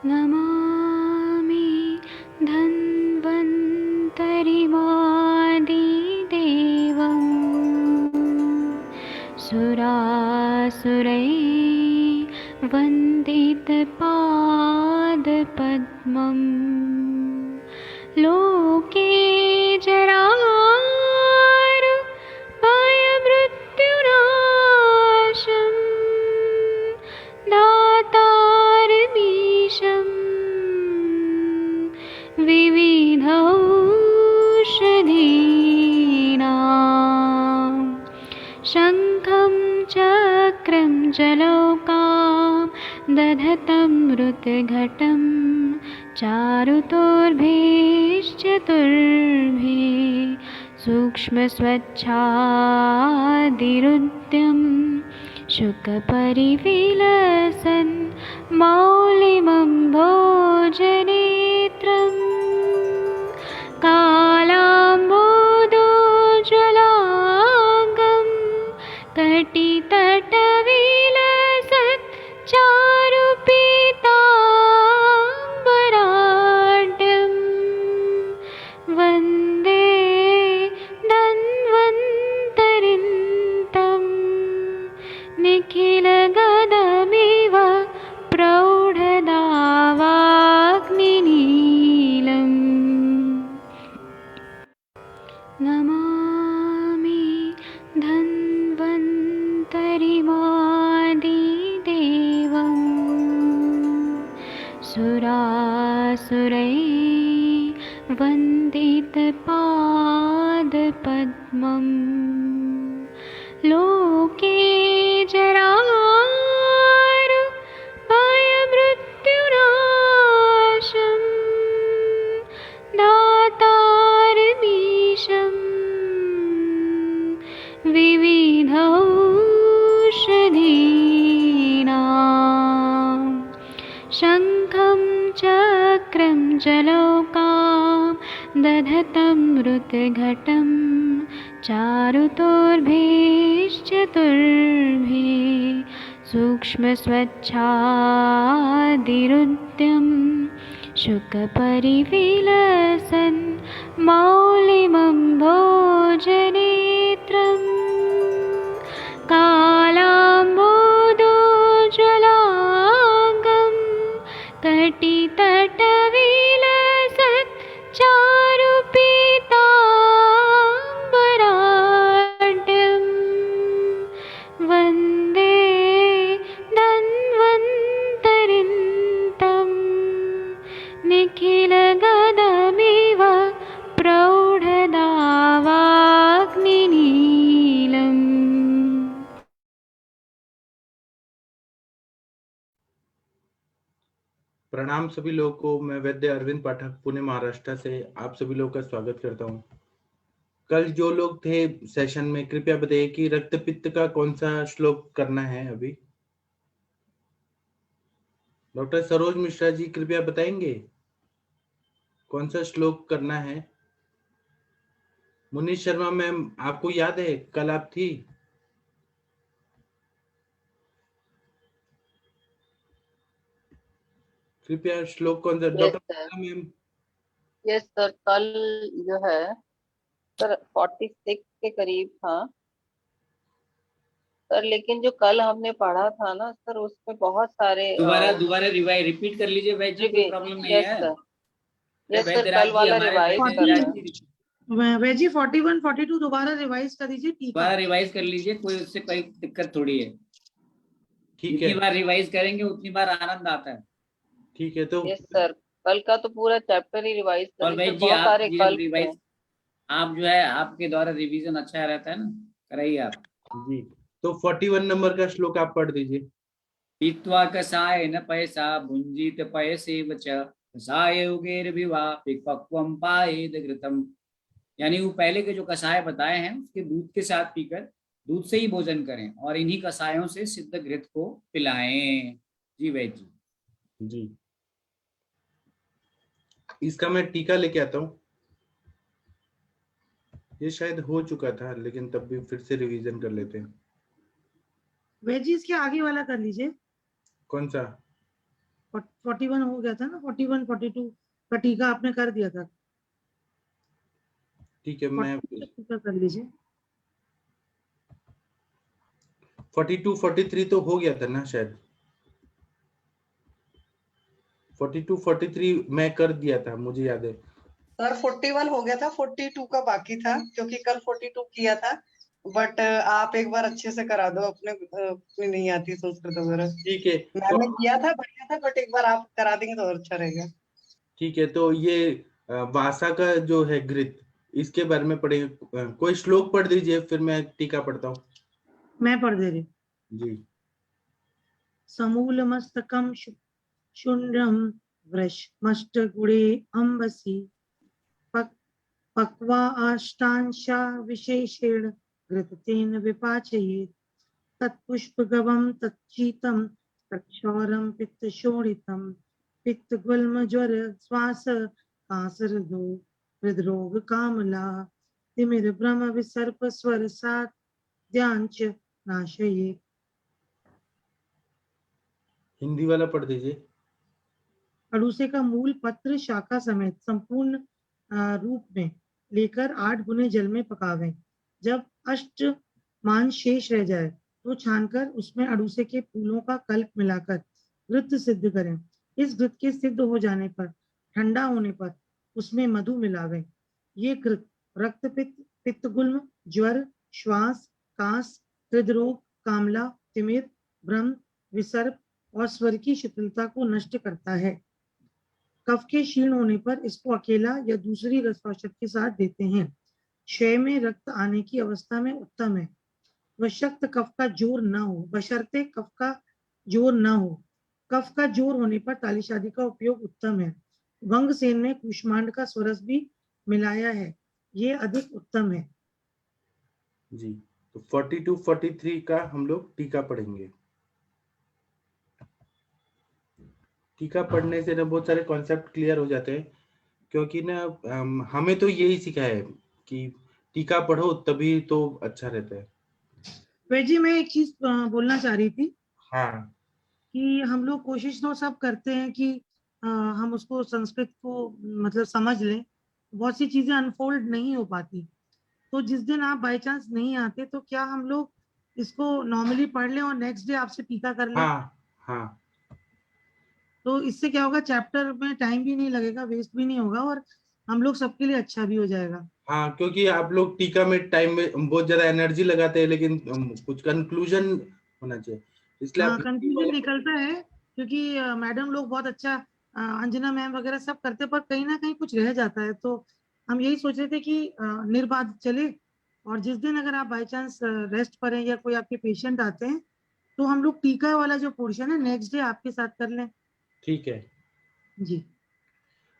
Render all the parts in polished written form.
नमामि धन्वन्तरिमादिदेवम् सुरासुरैः वन्दितपादपद्मम् लोके जरामृत्युनाशं दातारमीशं विविधौषधीनां शङ्खं चक्रं जलौकां दधतं मृतघटं चारुतोर्भिश्चतुर्भिः सूक्ष्मस्वच्छादिरुद्यं शुकपरिविलसन् मौलिमं भोजनेत्रम् कालाम्बोदोज्ज्वलाङ्गं कटितटविलसत् चारुपीताम्बराढ्यं वन्दे धन्वन्तरिन्तं निखिलगदमिव प्रौढदावाग्निनीलम् नमामि धन्वन्तरिमादिदेवम् सुरासुरैः वन्दितपादपद्मम् लोके जरामृत्युनाशं दातारमीशं विविधौषधीनां शङ्खं चक्रं जलौकां दधतं मृतघटं चारुतोर्भिश्चतुर्भिः सूक्ष्मस्वच्छादिरुद्यं शुकपरिविलसन् मौलिमं भोजनेत्रम् कालाम्बोदोज्ज्वलाङ्गं कटितटविलसत् चारुपीताम्बराढ्यं वन्दे धन्वन्तरिन्तं निखिलगदमिव प्रौढदावाग्निनीलम्। प्रणाम सभी लोगों को। मैं वैद्य अरविंद पाठक पुणे महाराष्ट्र से आप सभी लोगों का स्वागत करता हूं। कल जो लोग थे सेशन में कृपया बताइए कि रक्तपित्त का कौन सा श्लोक करना है। अभी डॉक्टर सरोज मिश्रा जी कृपया बताएंगे कौन सा श्लोक करना है। मुनीष शर्मा मैम आपको याद है कल आप थी? कृपया श्लोक कौन सा? Doctor ma'am. यस सर, कल जो है सर 46 के करीब था सर, लेकिन जो कल हमने पढ़ा था ना सर उसमें बहुत सारे दोबारा रिपीट कर लीजिए वैद्य जी, कोई प्रॉब्लम नहीं है। यस सर, कल वाला रिवाइज करना वैजी 41 42 दोबारा रिवाइज कर दीजिए। दोबारा रिवाइज कर लीजिए, कोई उससे कोई दिक्कत थोड़ी है। ठीक है, जितनी बार रिवाइज करेंगे उतनी बार आनंद आता है। ठीक है। तो यस सर, कल का तो पूरा चैप्टर ही रिवाइज कर और वैद्य जी आप रिवाइज, आप जो है आपके द्वारा रिवीजन अच्छा रहता है ना, कराइए आप जी। तो 41 नंबर का श्लोक आप पढ़ दीजिए। पीत्वा कषाय न पैसा भुंजित पयसेव च कषाय पक्वम पायेद घृतम। यानी वो पहले के जो कषाय बताए हैं उसके दूध के साथ पीकर दूध से ही भोजन करें और इन्हीं कषायों से सिद्ध घृत को पिलाएं। जी वैद्य जी, इसका मैं टीका लेके आता हूँ। ये शायद हो चुका था लेकिन तब भी फिर से रिवीजन कर लेते हैं। वैजी इसके आगे वाला कर लीजिए। कौन सा? 41 हो गया था ना, 41 42 का टीका आपने कर दिया था। ठीक है, मैं 42 का टीका कर लीजिए। 42 43 तो हो गया था ना शायद। 42 43 मैं कर दिया था, मुझे याद है। सर 41 हो गया था, 42 का बाकी था, क्योंकि कल 42 किया था। बट आप एक बार अच्छे से करा दो, अपनी नहीं आती संस्कृत वगैरह। ठीक है तो मैंने किया था, बढ़िया था, बट एक बार आप करा देंगे तो और अच्छा रहेगा। ठीक है, तो ये वासा का जो है घृत, इसके बारे में पढ़ेंगे। कोई श्लोक पढ़ दीजिए, फिर मैं टीका पढ़ता हूँ। मैं पढ़ दे रही। जी। समूलमस्तकं शून्यं वृषमष्टगुणे अम्बसि पक्वा अष्टांशा विशेषेण घृतेन विपाचयेत् तत्पुष्पगवं तच्चीतं तक्षौरं पित्तशोणितं पित्तगुल्मज्वर श्वास कासरदो हृदरोग कामला तिमिर भ्रम विसर्प स्वर साध्यांच नाशयेत्। हिंदी वाला पढ़ दीजिए। अड़ूसे का मूल पत्र शाखा समेत संपूर्ण रूप में लेकर 8 गुने जल में पकावें। जब अष्ट मान शेष रह जाए तो छानकर उसमें अड़ूसे के फूलों का कल्प मिलाकर घृत सिद्ध करें। इस घृत के सिद्ध हो जाने पर ठंडा होने पर उसमें मधु मिलावें। ये घृत रक्तपित्त, पित्तगुल्म, ज्वर, श्वास, कास, हृदरोग, कामला, तिमिर, भ्रम, विसर्प और स्वर की शिथिलता को नष्ट करता है। कफ के क्षीण होने पर इसको अकेला या दूसरी रसौषध के साथ देते हैं। क्षय में रक्त आने की अवस्था में उत्तम है। बशर्ते कफ का जोर न हो। बशर्ते कफ का जोर न हो। कफ का जोर होने पर तालिश आदि का उपयोग उत्तम है। वंगसेन में कूष्मांड का स्वरस भी मिलाया है, ये अधिक उत्तम है। जी, तो 42 43 का हम लोग टीका पढ़ेंगे। टीका पढ़ने से ना बहुत सारे कॉन्सेप्ट क्लियर हो जाते हैं, क्योंकि ना हमें तो यही सिखा है कि टीका पढ़ो तभी तो अच्छा रहता है। वैजी मैं एक चीज बोलना चाह रही थी हाँ कि हम लोग कोशिश तो सब करते हैं कि हम उसको संस्कृत को मतलब समझ लें। बहुत सी चीजें अनफोल्ड नहीं हो पाती, तो जिस दिन आप बाय चांस नहीं आते तो क्या हम लोग इसको नॉर्मली पढ़ लें और नेक्स्ट डे आपसे टीका कर लें? हाँ हाँ, तो इससे क्या होगा, चैप्टर में टाइम भी नहीं लगेगा, वेस्ट भी नहीं होगा और हम लोग सबके लिए अच्छा भी हो जाएगा। हाँ, क्योंकि आप लोग टीका में टाइम में बहुत ज्यादा एनर्जी लगाते हैं, लेकिन कुछ कंक्लूजन होना चाहिए, इसलिए आप हाँ, हिंदी कंफ्यूजन वाला निकलता है क्योंकि मैडम लोग बहुत अच्छा, अंजना मैम वगैरह सब करते, पर कहीं ना कहीं कुछ रह जाता है। तो हम यही सोच रहे थे कि निर्बाध चले, और जिस दिन अगर आप बाय चांस रेस्ट करें या कोई आपके पेशेंट आते हैं तो हम लोग टीका वाला जो पोर्शन है नेक्स्ट डे आपके साथ कर लें। ठीक है। जी।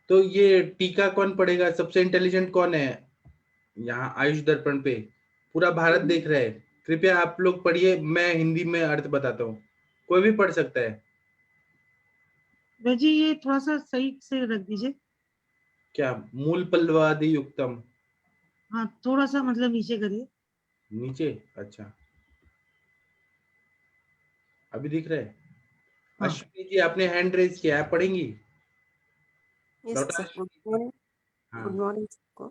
तो ये टीका कौन पढ़ेगा? सबसे इंटेलिजेंट कौन है यहाँ आयुष दर्पण पे? पूरा भारत देख रहा है। कृपया आप लोग पढ़िए, मैं हिंदी में अर्थ बताता हूँ, कोई भी पढ़ सकता है। जी ये थोड़ा सा सही से रख दीजिए। क्या? मूल पल्लवादि युक्तम। हाँ, थोड़ा सा मतलब नीचे करिए। नीचे? अच्छा, अभी दिख रहा है? हाँ। अश्विनी जी, आपने हैंड रेज किया, आप पढ़ेंगी? Yes, doctor sir. Good Ashwini ji. morning. हाँ Good morning, sir.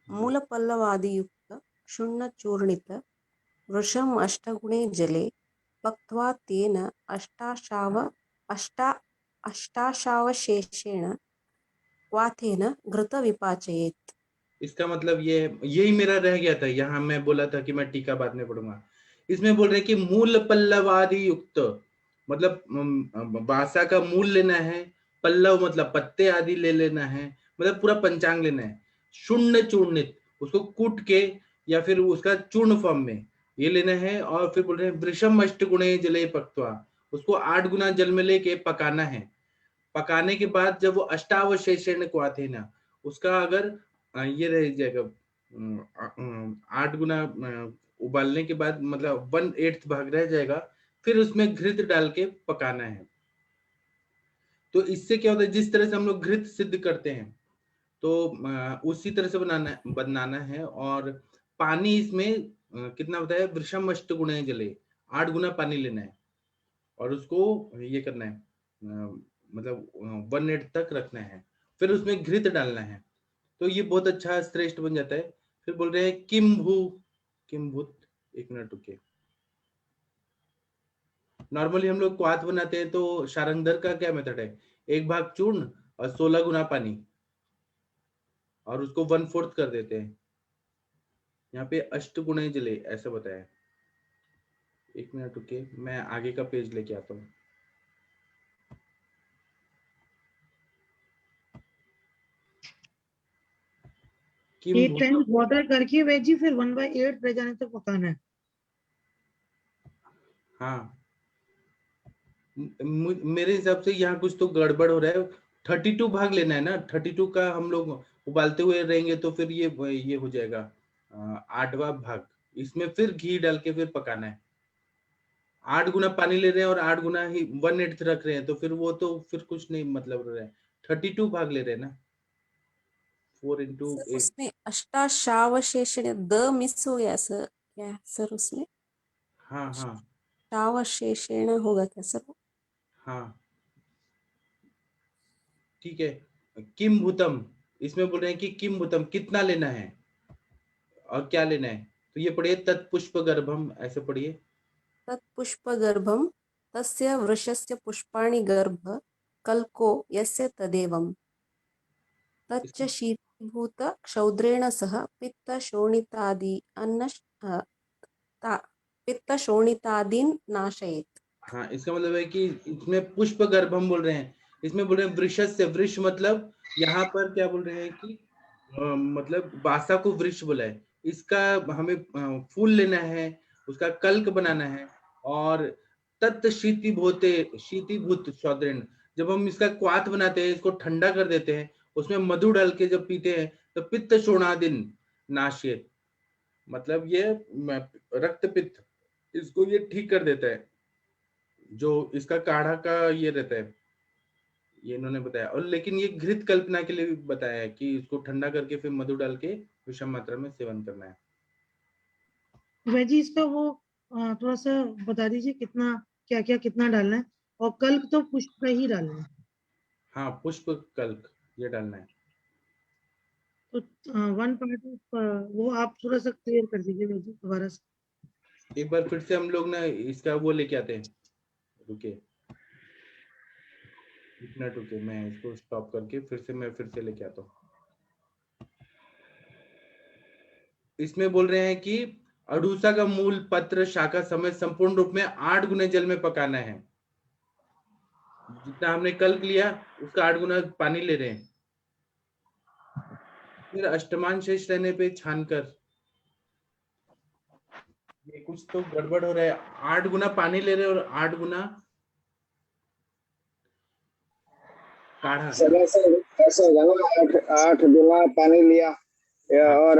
जी। मूलपल्लवादियुक्त क्षुण्णचूर्णित वृषम् अष्टगुणे जले पक्त्वा तेन अष्टाशावशेषेण क्वाथेन घृत विपाचयेत्। इसका मतलब ये यही मेरा रह गया था, यहाँ मैं बोला था कि मैं टीका बाद में पढ़ूंगा। इसमें बोल रहे कि मूल पल्लवादि युक्त, मतलब भाषा का मूल लेना है, पल्लव मतलब पत्ते आदि ले लेना है, मतलब पूरा पंचांग लेना है। शून्य चूर्णित, उसको कूट के या फिर उसका चूर्ण फॉर्म में ये लेना है। और फिर बोल रहे हैं वृषम अष्ट गुणे जले पक्त्वा, उसको 8 गुना जल में लेके पकाना है। पकाने के बाद जब वो अष्टावशेषण क्वाथेन, उसका अगर ये रह जाएगा 8 गुना उबालने के बाद, मतलब 1/8 भाग रह जाएगा, फिर उसमें घृत डाल के पकाना है। तो इससे क्या होता है, जिस तरह से हम लोग घृत सिद्ध करते हैं तो उसी तरह से बनाना है। और पानी इसमें कितना होता है? वृषम अष्ट गुणे जले, 8 गुना पानी लेना है और उसको ये करना है, मतलब 1/8 तक रखना है, फिर उसमें घृत डालना है, तो ये बहुत अच्छा श्रेष्ठ बन जाता है। फिर बोल रहे हैं किम्भूत, 1 मिनट रुकिए। नॉर्मली हम लोग क्वाथ बनाते हैं तो शारंगधर का क्या मेथड है, 1 भाग चूर्ण और 16 गुना पानी, और उसको 1/4 कर देते हैं। यहाँ पे अष्टगुणे जले ऐसा बताया। 1 मिनट रुकिए, मैं आगे का पेज लेके आता हूँ। ये 8 टाइम्स वाटर करके वेजी फिर 1/8 रह जाने तक पकाना है। हाँ, मेरे हिसाब से यहाँ कुछ तो गड़बड़ हो रहा है। 32 भाग लेना है ना, 32 का हम लोग उबालते हुए रहेंगे तो फिर ये हो जाएगा 8वां भाग, इसमें फिर घी डाल के फिर पकाना है। 8 गुना पानी ले रहे हैं और 8 गुना ही 1/8 रख रहे हैं, तो फिर वो तो फिर कुछ नहीं मतलब रहा है। 32 भाग ले रहे हैं ना, 4 into सर 8। उसमें अष्टाशावशेषण द मिस हो गया सर, क्या सर उसमें हाँ हाँ शावशेषण होगा क्या सर? हाँ, ठीक है। किम भूतम, इसमें बोल रहे हैं कि किम भूतम कितना लेना है और क्या लेना है, तो ये पढ़िए तत्पुष्प गर्भम, ऐसे पढ़िए। तत्पुष्पगर्भं तस्य वृषस्य पुष्पाणि गर्भ कल्को यस्य तदेवं तच्च शीतभूत क्षौद्रेण सह पित्तशोणितादि पित्तशोणितादीन नाशयेत्। हाँ, इसका मतलब है कि इसमें पुष्प गर्भम बोल रहे हैं, इसमें बोल रहे हैं वृषस्य, वृक्ष मतलब यहाँ पर क्या बोल रहे हैं कि मतलब बासा को वृक्ष बोला है, इसका हमें फूल लेना है, उसका कल्क बनाना है, और तत् शीतिभूत शौद्रेण, जब हम इसका क्वाथ बनाते हैं, इसको ठंडा कर देते हैं, उसमें मधु डाल के जब पीते हैं तो पित्त शोणादिन नाशियत, मतलब ये रक्त पित्त, इसको ये ठीक कर देता है, जो इसका काढ़ा का ये रहता है, ये इन्होंने बताया। और लेकिन ये घृत कल्पना के लिए भी बताया है कि इसको ठंडा करके फिर मधु डाल के विषम मात्रा में सेवन करना है। वेजी इसका वो थोड़ा सा बता दीजिए कितना क्या क्या कितना डालना है, और कल्क तो पुष्प ही डालना है। हाँ, पुष्प कल्क ये डालना है। तो 1 पार्ट वो आप थोड़ा सा क्लियर कर दीजिए वेजी दोबारा से। एक बार फिर से हम लोग ना इसका वो लेके आते हैं, रुकिए एक मिनट रुकिए, मैं इसको स्टॉप करके फिर से लेके आता हूँ। इसमें बोल रहे हैं कि अड़ूसा का मूल पत्र शाखा समेत संपूर्ण रूप में 8 गुने जल में पकाना है। जितना हमने कल्क लिया उसका 8 गुना पानी ले रहे हैं, फिर अष्टमान शेष रहने पे छानकर, ये कुछ तो गड़बड़ हो रहा है, 8 गुना पानी ले रहे हैं और 8 गुना काढ़ा। सर ऐसा होगा ना, 8 गुना पानी लिया और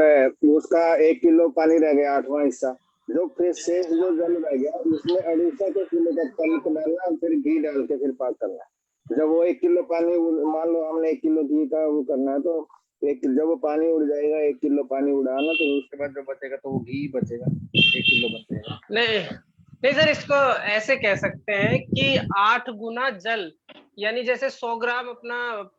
उसका 1 किलो पानी रह गया, 8वां हिस्सा, जो फिर शेष जो जल रह गया उसमें अड़ूसा के किलो का कल्क डालना, फिर घी डाल के फिर पाक करना। जब वो 1 किलो पानी, मान लो हमने 1 किलो घी का वो करना है, तो जब वो पानी उड़ जाएगा, 1 किलो पानी उड़ाना, तो उसके बाद जो बचेगा तो वो घी बचेगा, 1 किलो बचेगा। नहीं सर, इसको ऐसे कह सकते हैं कि 8 गुना जल, यानी जैसे 100 ग्राम अपना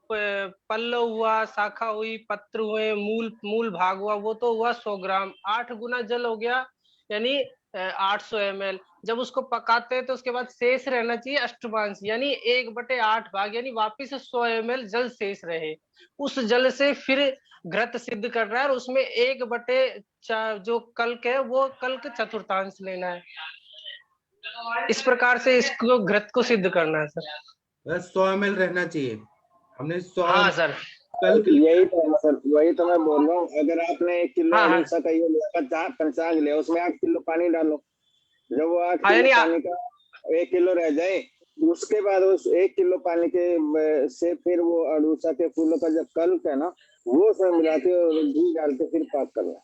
पल्लव हुआ, शाखा हुई, पत्र हुए, मूल भाग हुआ, वो तो हुआ 100 ग्राम। 8 गुना जल हो गया यानी 800 ml। जब उसको पकाते हैं तो उसके बाद शेष रहना चाहिए अष्टमांश, यानी 1/8 भाग, यानी वापिस 100 ml जल शेष रहे। उस जल से फिर घृत सिद्ध कर रहा है, और उसमें 1/4 जो कल्क है वो कल्क चतुर्थांश लेना है। इस प्रकार से इसको घृत को सिद्ध करना है सर। 100 ml रहना चाहिए, हमने 100 हाँ सर, कल्क यही तो सर, वही तो मैं बोल रहा हूँ। अगर आपने 1 किलो हाँ, अड़ूसा का ये लिया, पंचांग लिया, उसमें 8 किलो पानी डालो, जब वो 8 हाँ, किलो यानी पानी का 1 किलो रह जाए, उसके बाद उस 1 किलो पानी के से फिर वो अड़ूसा के फूलों का जब कल्क है ना, वो उसमें मिला के और घी डाल के फिर पाक करना।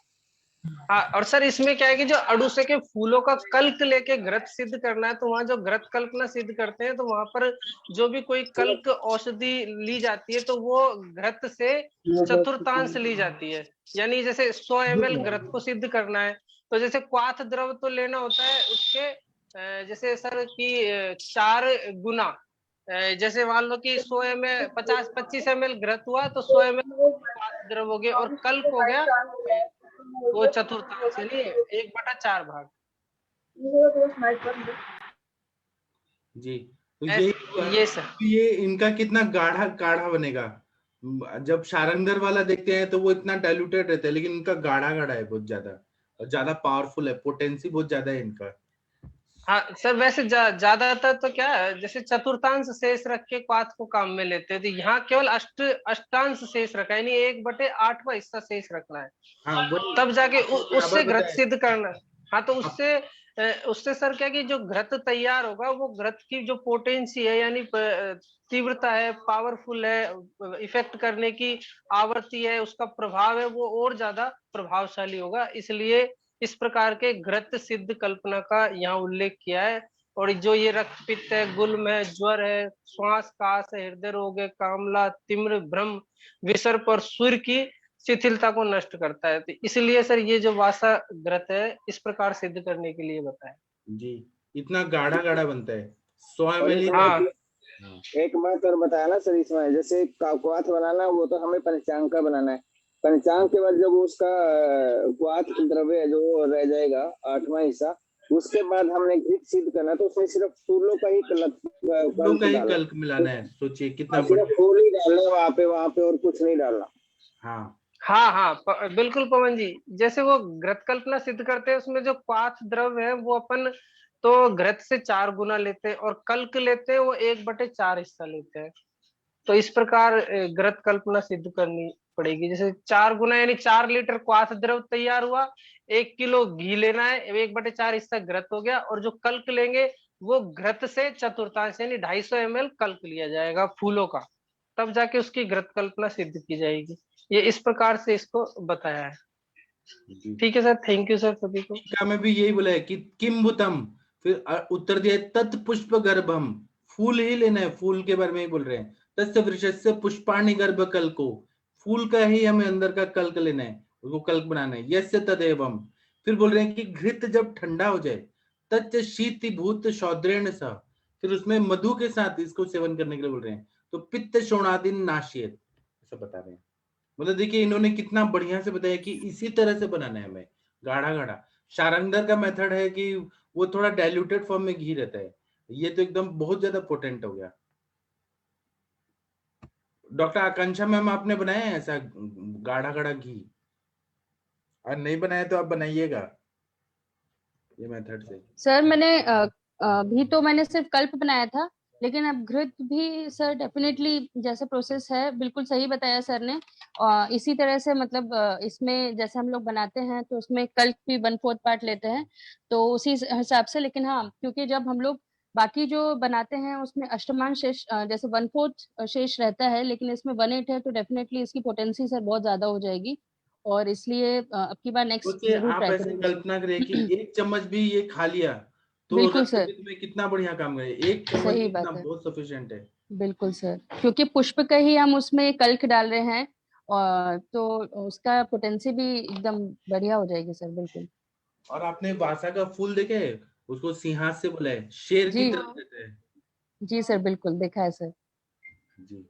हाँ, और सर इसमें क्या है कि जो अड़ूसे के फूलों का कल्क लेके घृत सिद्ध करना है, तो वहां जो घृत कल्क ना सिद्ध करते हैं, तो वहां पर जो भी कोई कल्क औषधि ली जाती है, तो वो घृत से चतुर्थांश ली जाती है। यानी जैसे 100 ml घृत को सिद्ध करना है, तो जैसे क्वाथ द्रव तो लेना होता है उसके जैसे सर की 4 गुना जैसे मान लो कि 100 ml 25 ml घृत हुआ तो 100 ml द्रव हो गया और कल्क हो गया वो चतुर्थांश यानी 1/4 भाग। जी, तो ये सर ये इनका कितना गाढ़ा काढ़ा बनेगा। जब सारंगधर वाला देखते हैं तो वो इतना डाइल्यूटेड रहता है, लेकिन इनका गाढ़ा गाढ़ा है बहुत ज्यादा और ज्यादा पावरफुल है, पोटेंसी बहुत ज्यादा है इनका। हाँ सर, वैसे ज्यादातर तो क्या है, जैसे चतुर्थांश शेष रख के क्वाथ को काम में लेते हैं, तो यहाँ केवल अष्टांश शेष रखा है, यानी 1/8वां हिस्सा शेष रखना है। हाँ, तब जाके उससे घृत बताया। सिद्ध करना। हाँ, तो उससे सर क्या कि जो घृत तैयार होगा वो घृत की जो पोटेंसी है यानी तीव्रता है, पावरफुल है, इफेक्ट करने की आवृत्ति है, उसका प्रभाव है, वो और ज्यादा प्रभावशाली होगा। इसलिए इस प्रकार के घृत सिद्ध कल्पना का यहाँ उल्लेख किया है। और जो ये रक्तपित्त है, गुल्म है, ज्वर है, श्वास काश है, हृदय रोग है, कामला, तिम्र, भ्रम, विसर्प और सूर्य की शिथिलता को नष्ट करता है। तो इसलिए सर ये जो वासा घृत है इस प्रकार सिद्ध करने के लिए बताया जी। इतना गाढ़ा गाढ़ा बनता है 100 ml। हाँ एक बात और बताया ना सर, इसमें जैसे क्वाथ बनाना वो तो हमें पंचांग का बनाना है। पंचांग के बाद जब उसका क्वाथ द्रव्य जो रह जाएगा 8वां हिस्सा, उसके बाद हमने घृत सिद्ध करना, तो उसमें सिर्फ फूलों का ही कल्क मिलाना है। सोचिए कितना सिर्फ फूल ही डालना है वहां पे और कुछ नहीं डालना। हाँ हाँ बिल्कुल पवन जी, जैसे वो घृत कल्पना सिद्ध करते हैं उसमें जो क्वाथ द्रव है वो अपन तो घृत से 4 गुना लेते हैं और कल्क लेते हैं वो 1/4 हिस्सा लेते हैं। तो इस प्रकार घृत कल्पना सिद्ध करनी पड़ेगी। जैसे 4 गुना यानी 4 लीटर क्वाथ द्रव तैयार हुआ, 1 किलो घी लेना है, 1/4 हिस्सा घृत हो गया, और जो कल्क लेंगे वो घृत से चतुर्थांश यानी 250 ml कल्क लिया जाएगा फूलों का, तब जाके उसकी घृत कल्पना सिद्ध की जाएगी। ये इस प्रकार से इसको बताया है। ठीक है सर, थैंक यू सर सभी को। टीका में भी यही बोला है कि किम्बुतम, फिर उत्तर दिया तत्पुष्प गर्भम, फूल ही लेना है, फूल के बारे में ही बोल रहे हैं। तस्य वृक्षस्य पुष्पाणि गर्भ कल्को, फूल का ही हमें अंदर का कल्क लेना है, उसको कल्क बनाना है। यस्य तदेवम, फिर बोल रहे हैं कि घृत जब ठंडा हो जाए तच्च शीतिभूत शौद्रेण सा, फिर उसमें मधु के साथ इसको सेवन करने के लिए बोल रहे हैं। तो पित्त शोणादिन नाशियत, ऐसा बता रहे हैं। मतलब देखिए इन्होंने कितना बढ़िया से बताया कि इसी तरह से बनाना है हमें, गाढ़ा गाढ़ा। सारंगधर का मेथड है कि वो थोड़ा डाइल्यूटेड फॉर्म में घी रहता है, ये तो एकदम बहुत ज्यादा पोटेंट हो गया। डॉक्टर आकांक्षा मैम, आपने बनाया है ऐसा गाढ़ा गाढ़ा घी? और नहीं बनाया तो आप बनाइएगा ये मेथड से। सर मैंने भी तो मैंने सिर्फ कल्प बनाया था, लेकिन अब घृत भी सर डेफिनेटली जैसे प्रोसेस है बिल्कुल सही बताया सर ने। इसी तरह से मतलब इसमें जैसे हम लोग बनाते हैं तो उसमें कल्प भी 1/4 पार्ट लेते हैं, तो उसी हिसाब से। लेकिन हाँ, क्योंकि जब हम लोग बाकी जो बनाते हैं उसमें अष्टमान शेष जैसे 1/4 शेष रहता है, लेकिन इसमें 1/8 है, तो डेफिनेटली इसकी पोटेंसी सर बहुत ज्यादा हो जाएगी, और इसलिए अब की बार नेक्स्ट सोचिए जरूर आप ट्राई ऐसे करेंगे। कल्पना करें कि 1 चम्मच भी ये खा लिया तो बिल्कुल रक्त सर, पित्त में कितना बढ़िया काम करे। 1 चम्मच सही इतना बात है, बहुत सफिशिएंट है। बिल्कुल सर, क्योंकि पुष्प का ही हम उसमें कल्क डाल रहे हैं, और तो उसका पोटेंसी भी एकदम बढ़िया हो जाएगी सर, बिल्कुल। और आपने वासा का फूल देखे, उसको सिंहास से बोला है, शेर की जी तरह रहता है। जी सर, बिल्कुल देखा है सर। जी।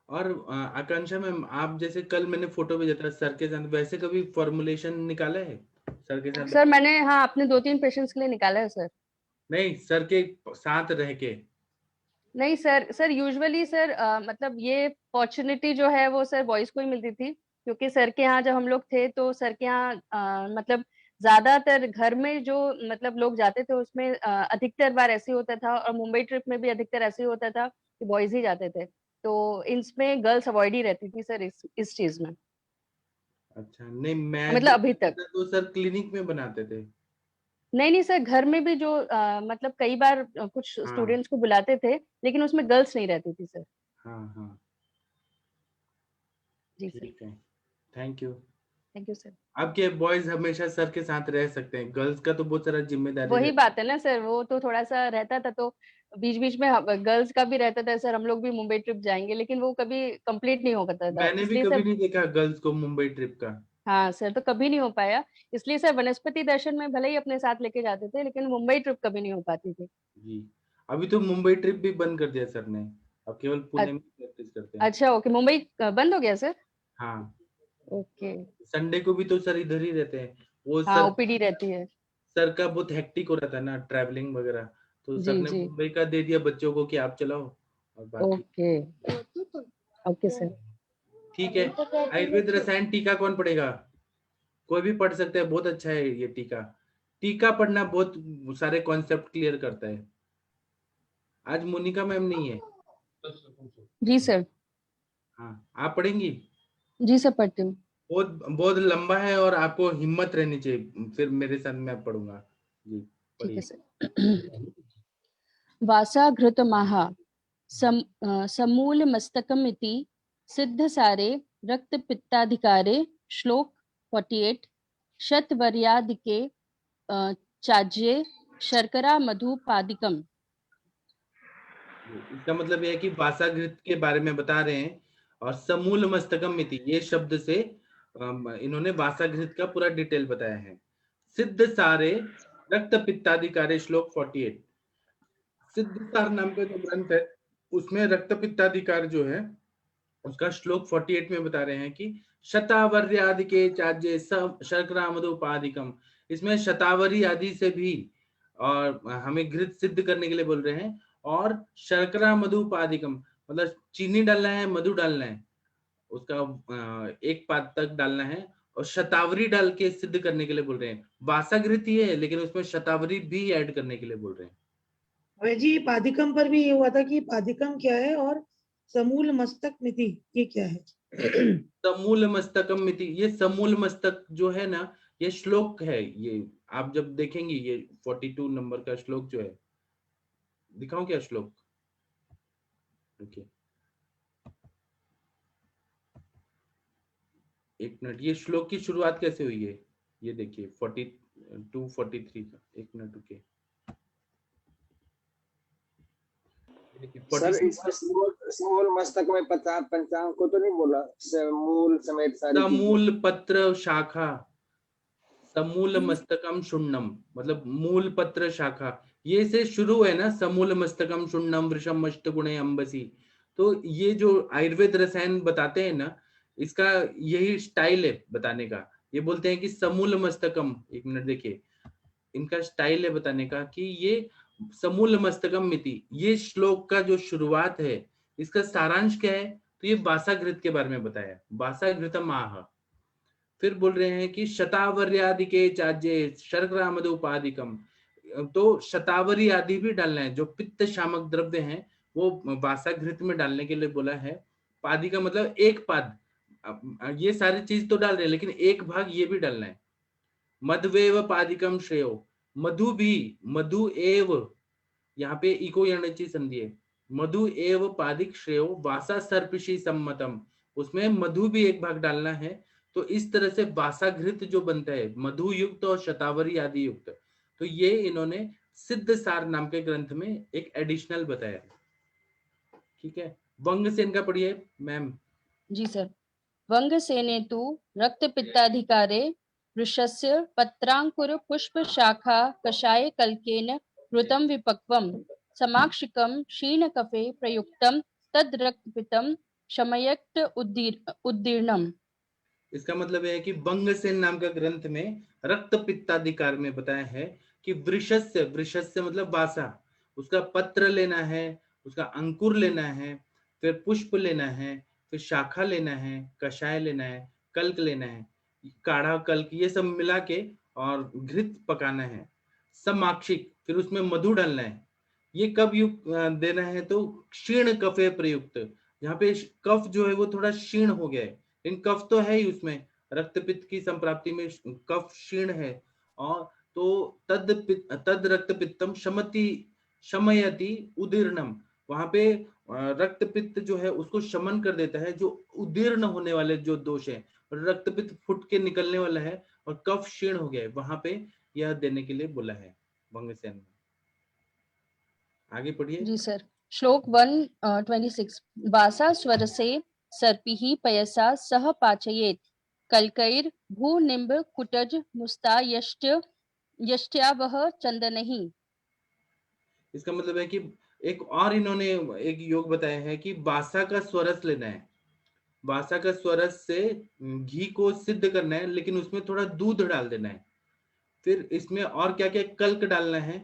और आकांक्षा मैम, आप जैसे कल मैंने फोटो भेजा था सर के साथ, वैसे कभी फॉर्मुलेशन निकाला है सर के साथ? सर मैंने हाँ अपने 2-3 पेशेंट्स के लिए निकाला है सर। नहीं, सर के साथ रह के। नहीं सर यूजुअली सर मतलब ये अपॉर्चुनिटी जो है वो सर बॉयज को ही मिलती थी, क्योंकि सर के यहाँ जब हम लोग थे तो सर के यहाँ मतलब ज्यादातर घर में जो मतलब लोग जाते थे उसमें अधिकतर बार ऐसे होता था, और मुंबई ट्रिप में भी अधिकतर ऐसे होता था कि बॉयज ही जाते थे, तो इसमें गर्ल्स अवॉइड ही रहती थी सर इस चीज में। अच्छा, नहीं मैं मतलब अभी तक तो सर क्लिनिक में बनाते थे। नहीं सर, घर में भी जो मतलब कई बार कुछ हाँ स्टूडेंट्स को बुलाते थे, लेकिन उसमें गर्ल्स नहीं रहती थी सर। हाँ जी सर, ठीक है, thank you. Thank you sir. आपके बॉयज हमेशा सर के साथ रह सकते हैं, गर्ल्स का तो बहुत सारा जिम्मेदारी वही रहता बात है ना सर, वो तो थोड़ा सा रहता था, तो बीच बीच में गर्ल्स का भी रहता था सर, हम लोग भी मुंबई ट्रिप जाएंगे, लेकिन वो कभी कंप्लीट नहीं हो पाता है। था, मैंने भी इसलिए कभी सर नहीं देखा गर्ल्स को मुंबई ट्रिप का। हाँ सर, तो कभी नहीं हो पाया, इसलिए सर वनस्पति दर्शन में भले ही अपने साथ लेके जाते थे, लेकिन मुंबई ट्रिप कभी नहीं हो पाती थी। जी। अभी तो मुंबई ट्रिप भी बंद कर दिया सर ने, अब केवल पुणे में प्रैक्टिस करते हैं। अच्छा ओके, मुंबई बंद हो गया सर? हाँ, ओके। संडे को भी तो सर इधर ही रहते हैं। वो हाँ सर ओपीडी रहती है। सर का बहुत हेक्टिक हो रहा था ना, ट्रैवलिंग वगैरह, तो सर जी ने जी। मुंबई का दे दिया बच्चों को कि आप चलाओ, और बाकी ओके ओके सर। ठीक है। आयुर्वेद रसायन टीका कौन पढ़ेगा? कोई भी पढ़ सकता है, बहुत अच्छा है ये टीका। टीका पढ़ना बहुत सारे कॉन्सेप्ट क्लियर करता है। आज मोनिका मैम नहीं है। जी सर। हाँ, आप पढ़ेंगी? जी सर पढ़ती हूँ। बहुत बहुत लंबा है और आपको हिम्मत रहनी चाहिए, फिर मेरे साथ मैं पढ़ूंगा जी। ठीक है पढ़िए। सर। वासाघृतमाहा समूल मस्तकमिति सिद्धसारे रक्तपित्ताधिकारे श्लोक 48 शतवर्यादिके चाज्ये शर्करा मधुपादिकम। इसका मतलब यह है कि वासाघृत के बारे में बता रहे हैं, और समूल मस्तकम मिति ये शब्द से इन्होंने वासाघृत का पूरा डिटेल बताया है। सिद्ध सारे रक्त पित्ताधिकारे श्लोक 48। सिद्ध सार नाम का जो ग्रंथ है उसमें रक्त पित्ताधिकार जो है उसका श्लोक 48 में बता रहे हैं कि शतावर्य आदि के चाज्य शर्करा मधुपादिकम, इसमें शतावरी आदि से भी और हमें घृत सिद्ध करने के लिए बोल रहे हैं, और शर्करा मधुपादिकम मतलब चीनी डालना है, मधु डालना है, उसका एक पाद तक डालना है, और शतावरी डाल के सिद्ध करने के लिए बोल रहे हैं। वासाघृत ही है लेकिन उसमें शतावरी भी ऐड करने के लिए बोल रहे हैं। भाई जी पादिकम पर भी ये हुआ था कि पादिकम क्या है और समूल मस्तक मिति ये क्या है? समूल मस्तकम मिति, ये समूल मस्तक जो है ना, ये श्लोक है। ये आप जब देखेंगे ये 42 नंबर का श्लोक जो है, दिखाऊं क्या श्लोक? ओके, एक मिनट। ये श्लोक की शुरुआत कैसे हुई है ये देखिए, 42 43 का। एक मिनट रुकिए। सर इसमें समूल मस्तक में 50 पंचांग को तो नहीं बोला, समूल समेत सारी चीजें? समूल पत्र शाखा, समूल मस्तकम शून्यम मतलब मूल पत्र शाखा, ये से शुरू है ना, समूल मस्तकम शून्यम वृषम अष्ट गुणे अंबसी। तो ये जो आयुर्वेद रसायन बताते हैं ना, इसका यही स्टाइल है बताने का। ये बोलते हैं कि समूल मस्तकम, एक मिनट देखिए, इनका स्टाइल है बताने का कि ये समूल मस्तकम मिति, ये श्लोक का जो शुरुआत है इसका सारांश क्या है, तो ये वासाघृत के बारे में बताया, वासाघृतम आह। फिर बोल रहे हैं कि शतावरी आदि के चाज्य शर्करा मधुपादिकम, तो शतावरी आदि भी डालना है, जो पित्त शामक द्रव्य हैं वो वासाघृत में डालने के लिए बोला है। पादी का मतलब एक पाद, ये सारी चीज तो डाल रहे हैं लेकिन एक भाग ये भी डालना है। मधुवेव पादिकम श्रेयो, मधु भी, मधु एव, यहाँ पे इको यणचि संधि है, मधु एव पादिक श्रेयो वासा सर्पिशी सम्मतम, उसमें मधु भी एक भाग डालना है। तो इस तरह से वासाघृत जो बनता है मधु युक्त और शतावरी आदि युक्त, तो ये इन्होंने सिद्ध सार नाम के ग्रंथ में एक एडिशनल बताया। ठीक है, वंग सेन का पढ़िए मैम। जी सर। वंगसेने तु रक्तपित्ताधिकारे वृषस्य पत्रांकुर पुष्प शाखा कषाय कल्केन कृतं विपक्वम समाक्षिकं क्षीणकफे प्रयुक्तं तद् रक्तपित्तं शमयक्त उद्दीर्णम। इसका मतलब है कि वंग सेन नाम का ग्रंथ में रक्त पित्ताधिकार में बताया है कि वृषस्य, वृषस्य मतलब वासा, उसका पत्र लेना है, उसका अंकुर लेना है, फिर पुष्प लेना है, फिर शाखा लेना है, कषाय लेना है, कल्क लेना है, काढ़ा कल्क ये सब मिला के और घृत पकाना है। समाक्षिक, फिर उसमें मधु डालना है। ये कब युक्त देना है, तो क्षीण कफे प्रयुक्त, यहाँ पे कफ जो है वो थोड़ा क्षीण हो गया है, लेकिन कफ तो है ही उसमें, रक्तपित्त की संप्राप्ति में कफ क्षीण है, और तो तद रक्तपित्तम शमति शमयति उदीर्णम, वहां पे रक्तपित्त जो है उसको शमन कर देता है, जो उदीर्ण होने वाले जो दोष है, रक्तपित्त फुट के निकलने वाला है और कफ क्षीण हो गया है, वहां पे यह देने के लिए बोला है वंगसेन में। आगे पढ़िए। जी सर। श्लोक 126 वासा स्वर से सर्पिः पयसा सह पाचयेत् कल्कैर भूनिम्ब कुटज मुस्ता यष्ट्यावह चंदनहि। इसका मतलब है कि एक और इन्होंने एक योग बताया है कि बासा का स्वरस लेना है, बासा का स्वरस से घी को सिद्ध करना है, लेकिन उसमें थोड़ा दूध डाल देना है। फिर इसमें और क्या क्या कल्क डालना है,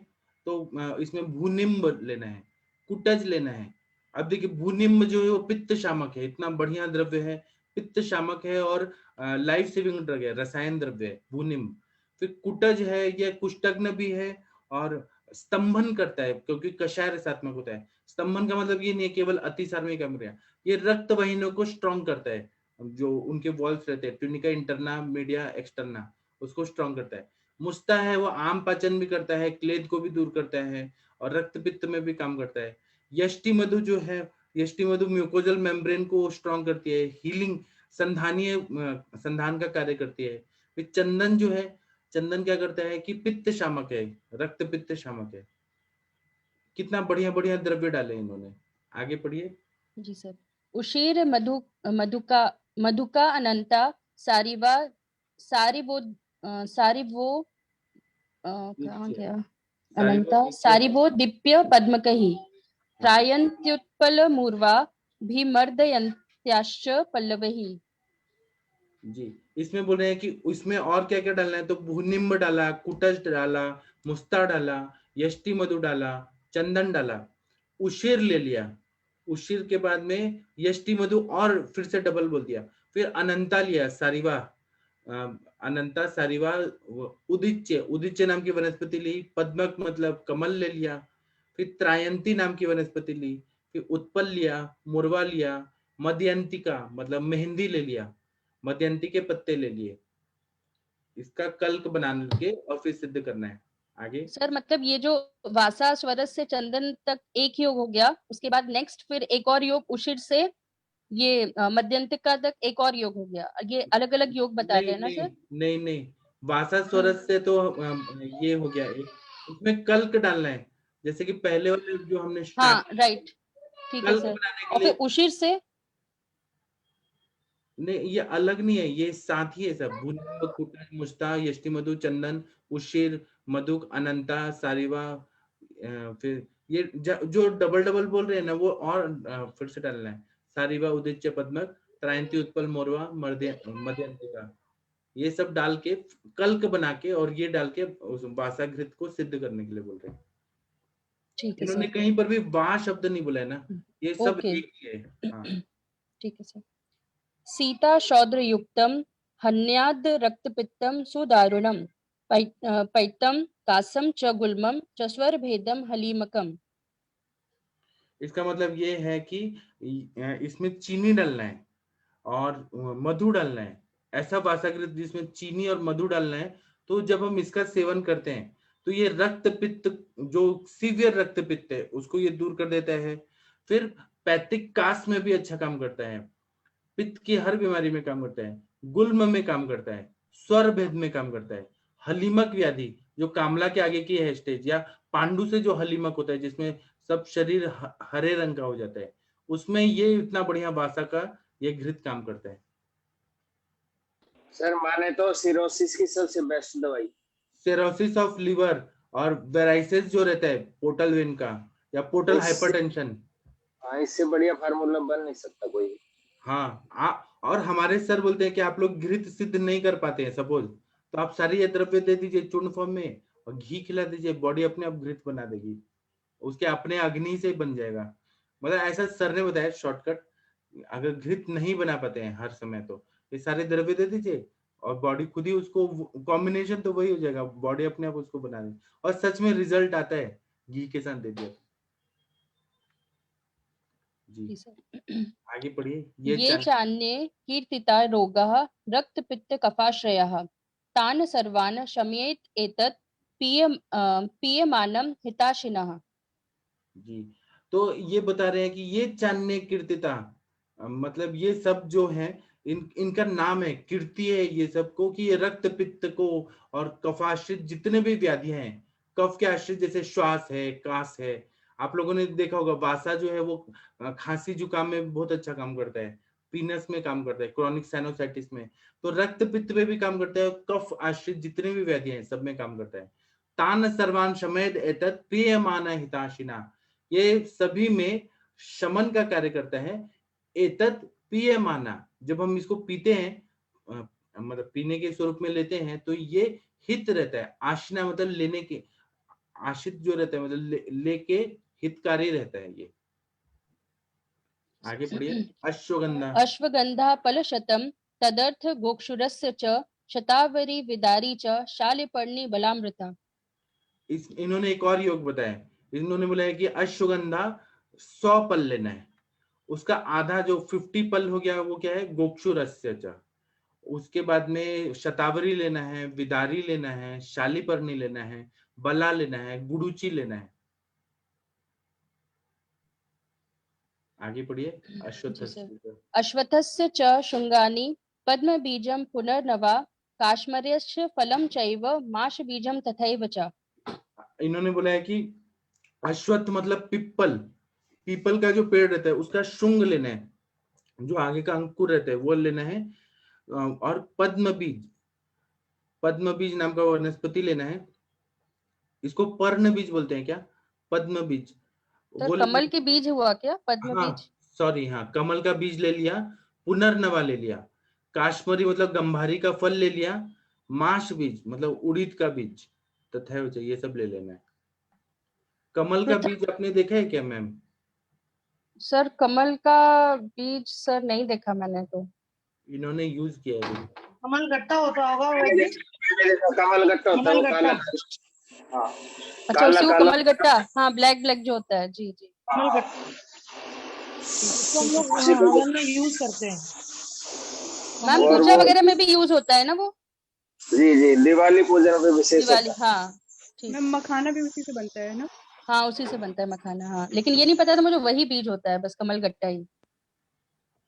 तो इसमें भूनिम्ब लेना है, कुटज लेना है। अब देखिए भूनिम्ब जो है वो पित्त शामक है, इतना बढ़िया द्रव्य है, पित्त शामक है और लाइफ सेविंग ड्रग है, रसायन द्रव्य है भूनिम्ब। फिर कुटज है, यह कुष्ठग्न भी है और स्तंभन करता है, क्योंकि कषाय रसात्मक होता है। स्तंभन का मतलब ये नहीं है केवल अतिसार में कम क्रिया, ये रक्त वाहिनियों को स्ट्रॉन्ग करता है, जो उनके वॉल्स रहते हैं, ट्यूनिका इंटरना मीडिया एक्सटर्ना, उसको स्ट्रॉन्ग करता है। मुस्ता है वो आम पाचन भी करता है, क्लेद को भी दूर करता है और रक्त पित्त में भी काम करता है। यष्टि मधु जो है, यष्टि मधु म्यूकोजल मेम्ब्रेन को स्ट्रॉन्ग करती है, हीलिंग संधानीय संधान का कार्य करती है। फिर चंदन जो है, चंदन क्या करता है कि पित्त शामक है, रक्त पित्त शामक है। कितना बढ़िया बढ़िया द्रव्य डाले इन्होंने। आगे पढ़िए। जी सर। उशीर मधुका अनंता सारिवा सारिवो कहाँ गया अनंता सारिवो दीप्य पद्मकहि त्रायन्त्युत्पल मूर्वा भीमर्दयन्त्याश्च पल्लवैः। जी, इसमें बोल रहे हैं कि इसमें और क्या क्या डालना है, तो भूनिम्ब डाला, कुटज डाला, मुस्ता डाला, यष्टि मधु डाला, चंदन डाला, उशीर ले लिया, उशीर के बाद में यष्टि मधु और फिर से डबल बोल दिया, फिर अनंता लिया, सारिवा, अनंता सारिवा, उदिच्य, उदिच्य नाम की वनस्पति ली, पद्मक मतलब कमल ले लिया, फिर त्रायंती नाम की वनस्पति ली, फिर उत्पल लिया, मुरवा लिया, मध्यंतिका मतलब मेहंदी ले लिया, मध्यंती के पत्ते ले लिए, इसका कल्क बना के और फिर सिद्ध करना है। आगे सर मतलब ये जो वासा स्वरस से चंदन तक एक योग हो गया, उसके बाद नेक्स्ट फिर एक और योग उशिर से ये मध्यंतिका तक एक और योग हो गया, ये अलग अलग योग बता रहे हैं ना सर? नहीं नहीं, वासा स्वरस से तो ये हो गया एक, उसमें कल्क डालना है, जैसे कि पहले वाले जो हमने हाँ राइट, ठीक है कल्क सर। बनाने और के लिए फिर उशिर से नहीं, ये अलग नहीं है, ये साथ ही है सब, भूनिम्ब, कुटज, मुस्ता, यष्टि मधु, चंदन, उशीर, मधुक, अनंता, सारिवा, फिर ये जो डबल डबल बोल रहे हैं ना वो और फिर से डालना है, सारिवा, उदिच्य, पद्मक, त्रायंती, उत्पल, मोरवा, मध्यंतिका, ये सब डाल के कल्क बना के और ये डाल के उस वासा घृत को सिद्ध करने के लिए बोल रहे हैं। ठीक है इन्होंने सर। कहीं पर भी वा शब्द नहीं बोला है ना, ये सब ओके एक ही है। हाँ। ठीक है सर। सीता शौद्र युक्तम हन्याद रक्तपित्तम सुदारुणम पैतम कासम च गुल्मम च स्वर भेदम हलीमकम। इसका मतलब ये है कि इसमें चीनी डालना है और मधु डालना है, ऐसा वासागृत जिसमें चीनी और मधु डालना है। तो जब हम इसका सेवन करते हैं तो ये रक्त पित्त, जो सीवियर रक्त पित्त है उसको ये दूर कर देता है। फिर पैतिक कास में भी अच्छा काम करता है, पित्त की हर बीमारी में काम करता है, गुल्म में काम करता है, स्वर भेद में काम करता है, हलीमक व्याधि जो कामला के आगे की है स्टेज, या पांडु से जो हलीमक होता है जिसमें सब शरीर हरे रंग का हो जाता है, उसमें ये इतना बढ़िया वासा का ये घृत काम करता है। सर माने तो सिरोसिस की सबसे बेस्ट दवाई, सिरोसिस ऑफ लिवर और वेराइसिस जो रहता है पोर्टल वेन का या पोर्टल हाइपरटेंशन, हाँ इससे बढ़िया फार्मूला बन नहीं सकता कोई। हाँ और हमारे सर बोलते हैं कि आप लोग घृत सिद्ध नहीं कर पाते हैं सपोज, तो आप सारी ये द्रव्य दे दीजिए चूर्ण फॉर्म में और घी खिला दीजिए, बॉडी अपने आप घृत बना देगी, उसके अपने अग्नि से बन जाएगा। मतलब ऐसा सर ने बताया शॉर्टकट, अगर घृत नहीं बना पाते हैं हर समय तो ये सारे द्रव्य दे दीजिए और बॉडी खुद ही उसको, कॉम्बिनेशन तो वही हो जाएगा, बॉडी अपने आप उसको बना देगी और सच में रिजल्ट आता है घी के साथ दे दिया। जी आगे पढ़िए। ये चान्ये कीर्तिता रोगः रक्त पित्त कफाश्रयः तान सर्वान् शमयेत् एतत् पीयमानं हिताशिनः। जी तो ये बता रहे हैं कि ये चान्य कीर्तिता, मतलब ये सब जो है इनका नाम है, कीर्ति है ये सबको, कि ये रक्त पित्त को और कफाश्रित जितने भी व्याधियां हैं, कफ के आश्रित जैसे श्वास है, कास है, आप लोगों ने देखा होगा वासा जो है वो खांसी जुकाम में बहुत अच्छा काम करता है, पीनस में काम करता है, क्रॉनिक साइनोसाइटिस में, तो रक्त पित्त में भी काम करता है, कफ आश्रित जितने भी व्याधियां हैं सब में काम करता है। तान सर्वान शमेद एतत् प्रियमाना हिताशिना, ये सभी में शमन का कार्य करता है। एतत् प्रियमाना, जब हम इसको पीते हैं मतलब पीने के स्वरूप में लेते हैं तो ये हित रहता है। आशिना मतलब लेने के, आशित जो रहता है मतलब लेके हितकारी रहता है ये। आगे पढ़िए। अश्वगंधा। अश्वगंधा फलशतम तदर्थ गोक्षुरस्य च शतावरी विदारी च शालिपर्णी बलामृता। इन्होंने एक और योग बताया। इन्होंने बोला है कि अश्वगंधा 100 पल लेना है, उसका आधा जो 50 पल हो गया वो क्या है, गोक्षुरस्य च। उसके बाद में शतावरी लेना है, विदारी लेना है, शालिपर्णी लेना है, बला लेना है, गुडुचि लेना है। आगे पढ़िए। अश्वत्थस्य च शुंगानि पद्म बीजम पुनर्नवा काश्मर्यस्य फलम चैव माश बीजम तथैव च। इन्होंने बोला है कि अश्वत्थ मतलब पिप्पल, पीपल का जो पेड़ रहता है उसका शुंग लेना है, जो आगे का अंकुर रहता है वो लेना है। और पद्म बीज नाम का वनस्पति लेना है। इसको पर्ण बीज बोलते हैं क्या, पद्म बीज। तो कमल के बीज हुआ क्या पद्म बीज? सॉरी, हाँ, कमल का बीज ले लिया, पुनर्नवा ले लिया, काश्मीरी मतलब गंभारी का फल ले लिया, माश बीज मतलब उड़ीद का बीज तथा ये सब ले लेना है। कमल का बीज आपने देखा है क्या मैम? सर कमल का बीज सर नहीं देखा मैंने तो। इन्होंने यूज किया है। कमल गट्टा होता होगा वो भी। कमल गट्टा होता है, काला। हाँ, अच्छा उसी को कमल गट्टा, हाँ ब्लैक जो होता है। जी जी, कमल गट्टा हम लोग यूज करते हैं। मैम पूजा वगैरह में भी यूज होता है ना वो? जी जी, दिवाली पूजा में विशेष दिवाली, हाँ ठीक। मैम मखाना भी उसी से बनता है ना? हाँ उसी से बनता है मखाना, हाँ। लेकिन ये नहीं पता था मुझे वही बीज होता है, बस कमल गट्टा ही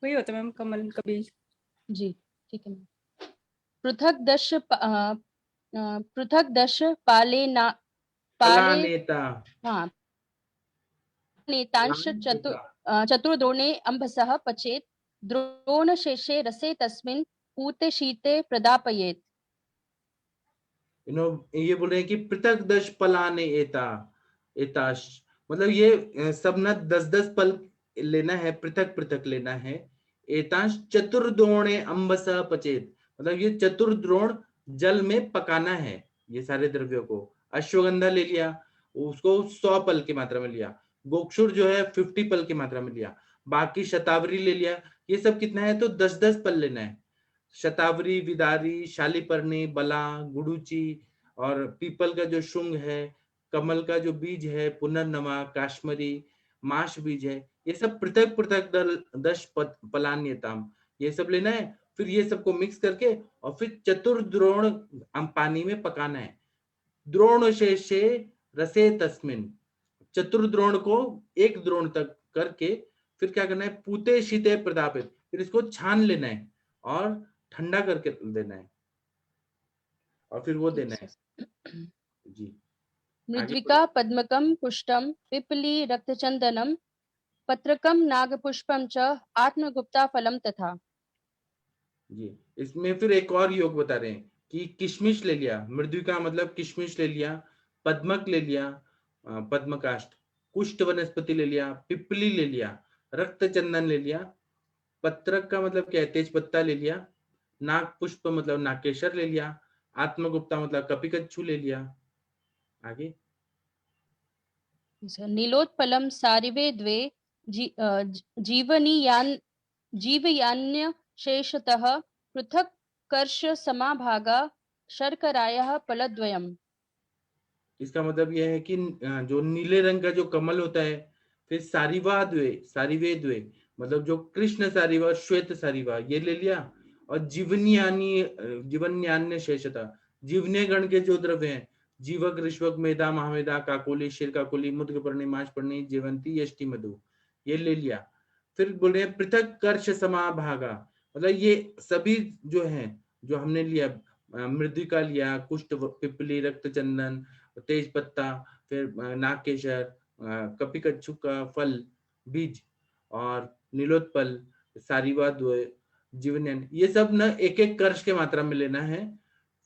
वही होता है मैम, कमल का बीज। जी ठीक है। पृथक दश पाले हाँ नेतांश चतुर्द्रोणे अंबसः पचेत द्रोण शेषे रसे तस्मिन् पूते शीते प्रदापयेत। ये बोल रहे हैं कि पृथक दश पलाने एताश मतलब ये सब न 10-10 पल लेना है, पृथक पृथक लेना है। एताश चतुर्द्रोणे अंबसः पचेत मतलब ये चतुर्द्रोण जल में पकाना है ये सारे द्रव्यों को। अश्वगंधा ले लिया, उसको 100 पल की मात्रा में लिया। गोक्षुर जो है 50 पल की मात्रा में लिया। बाकी शतावरी ले लिया। ये सब कितना है तो 10-10 पल लेना है। शतावरी, विदारी, शालिपर्णी, बला, गुडुचि और पीपल का जो शुंग है, कमल का जो बीज है, पुनर्नवा, काश्मीरी, माश बीज है, ये सब पृथक पृथक 10 पलान्यताम ये सब लेना है। फिर ये सबको मिक्स करके और फिर चतुर्द्रोण पानी में पकाना है। द्रोण शेषे रसे तस्मिन, चतुर्द्रोण को एक द्रोण तक करके फिर क्या करना है, पूते शीते प्रदापित, फिर इसको छान लेना है और ठंडा करके देना है और फिर वो देना है। जी। मृद्विका पद्मकम पुष्टम पिपली रक्तचंदनम पत्रकम नागपुष्पम च आत्मगुप्ता फलम तथा। जी, इसमें फिर एक और योग बता रहे हैं कि किशमिश ले लिया, मृद्विका मतलब किशमिश ले लिया, पद्मक ले लिया, पद्मकाष्ठ, कुष्ठ वनस्पति ले लिया, पिपली ले लिया, रक्त चंदन ले लिया, पत्रक का मतलब क्या है, तेज पत्ता ले लिया, नाग पुष्प मतलब नागकेशर ले लिया, आत्मगुप्ता मतलब कपिकच्छु ले लिया। आगे नीलोत्पलम सारिवे द्वे जीवयान्य शेषतः पृथक कर्ष समाभागा शर्करायः फलद्वयम्। इसका मतलब यह है कि जो नीले रंग का जो कमल होता है, फिर सारिवे द्वे मतलब जो कृष्ण सारिवा, श्वेत सारिवा ये ले लिया, और जीवन्यान्य शेषता जीवन्य गण के जो द्रव्य हैं, जीवक, ऋष्वक, मेधा, महामेधा, काकोली, शिरकाकोली, मुद्गपर्णी, माशपर्णी, जीवंती, यष्टि, मधु ये ले लिया। फिर बोल रहे हैं पृथक कर्ष समाभागा मतलब ये सभी जो हैं जो हमने लिया, मृद्विका लिया, कुष्ठ, पिपली, रक्त चंदन, तेज पत्ता, फिर नागकेशर, कपिकच्छु का फल बीज और नीलोत्पल, सारिवा, जीवन्यान, ये सब न एक एक कर्ष के मात्रा में लेना है।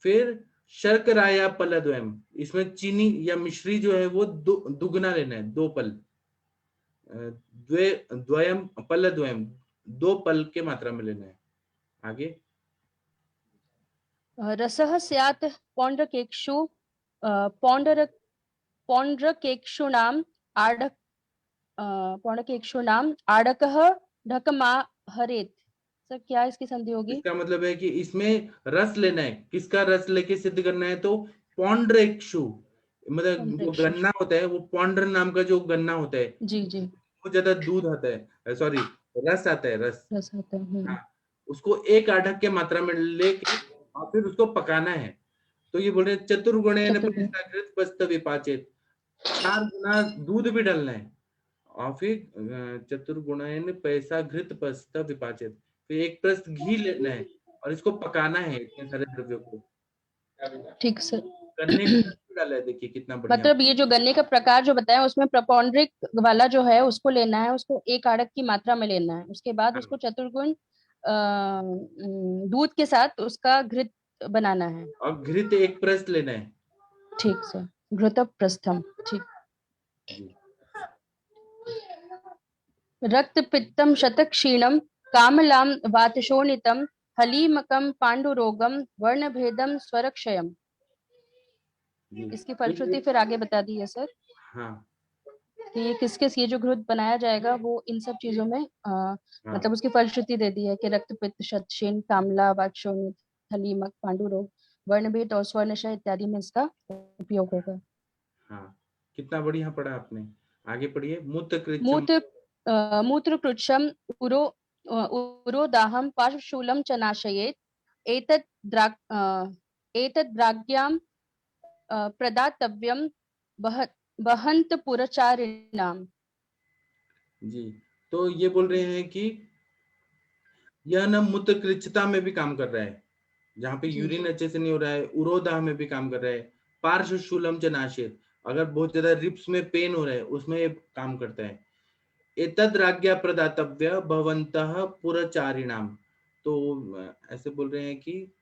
फिर शर्कराया पलद्वयम, इसमें चीनी या मिश्री जो है वो दुगना लेना है, 2 पल। द्वयम पलद्वयम, 2 पल के मात्रा में लेना है। आगे रसः स्यात् पौण्ड्रकेक्षु पौण्ड्रकेक्षूणाम् आडकः ढकमाहरेत्। सर क्या इसकी संधि होगी? इसका मतलब है कि इसमें रस लेना है। किसका रस लेके सिद्ध करना है? तो पौंड्रेक्षु, मतलब जो पौंड्रेक्षु। गन्ना होता है वो पौंड्र नाम का जो गन्ना होता है, जी जी, वो ज्यादा दूध आता है, सॉरी रस आता है, रस। रस होता है। हाँ, उसको 1 आढ़क के मात्रा में लेके और फिर उसको पकाना है। तो ये बोल रहे हैं चतुर्गुणेन चतुर्गुण। पैसाकृत पस्त विपाचेत, 4 गुना दूध भी डालना है और फिर चतुर्गुणेन पैसा घृत पस्त विपाचेत, फिर 1 प्रस्त घी लेना है और इसको पकाना है इतने सारे द्रव्यों को। ठीक सर। गन्ने का रस भी डाला है, देखिए कितना बढ़िया। मतलब ये जो गन्ने का प्रकार जो बताया उसमें प्रपौंड्रिक वाला जो है उसको लेना है, उसको 1 आढ़क की मात्रा में लेना है। उसके बाद हाँ। उसको चतुर्गुण दूध के साथ उसका घृत बनाना है। और घृत 1 प्रस्त लेना है। ठीक सर, घृत प्रस्थम। ठीक। जी। रक्त पित्तम शतक्षीणम कामलाम वातशोणितम हलीमकम पांडुरोगम वर्णभेदम स्वरक्षयम। जी। इसकी फलश्रुति फिर आगे बता दी है सर हाँ कि ये किस किस ये जो घृत बनाया जाएगा वो इन सब चीजों में मतलब उसकी फलश्रुति दे दी है कि रक्त पित्त शतक्षीण कामला वातशोणित हलीमक पांडुरोग वर्णभेद और स्वर्णक्षय इत्यादि में इसका उपयोग होगा। हाँ, कितना बढ़िया पढ़ा आपने। आगे पढ़िए। मूत्रकृच्छम उरोदाहम पार्श्वशूलम च नाशयेत् एतद् द्राग्यां प्रदातव्यम बहंत पुरचारिणाम। जी, तो ये बोल रहे हैं कि यह न मूत्रकृच्छता में भी काम कर रहा है, जहाँ पे यूरिन अच्छे से नहीं हो रहा है, उरोदाह में भी काम कर रहा है, पार्श्वशूलम च नाशयेत्, अगर बहुत ज्यादा रिब्स में पेन हो रहा है उसमें ये काम करता है। एतद् राज्ञा प्रदातव्य भवन्तः पुरचारिणाम, तो ऐसे बोल रहे हैं कि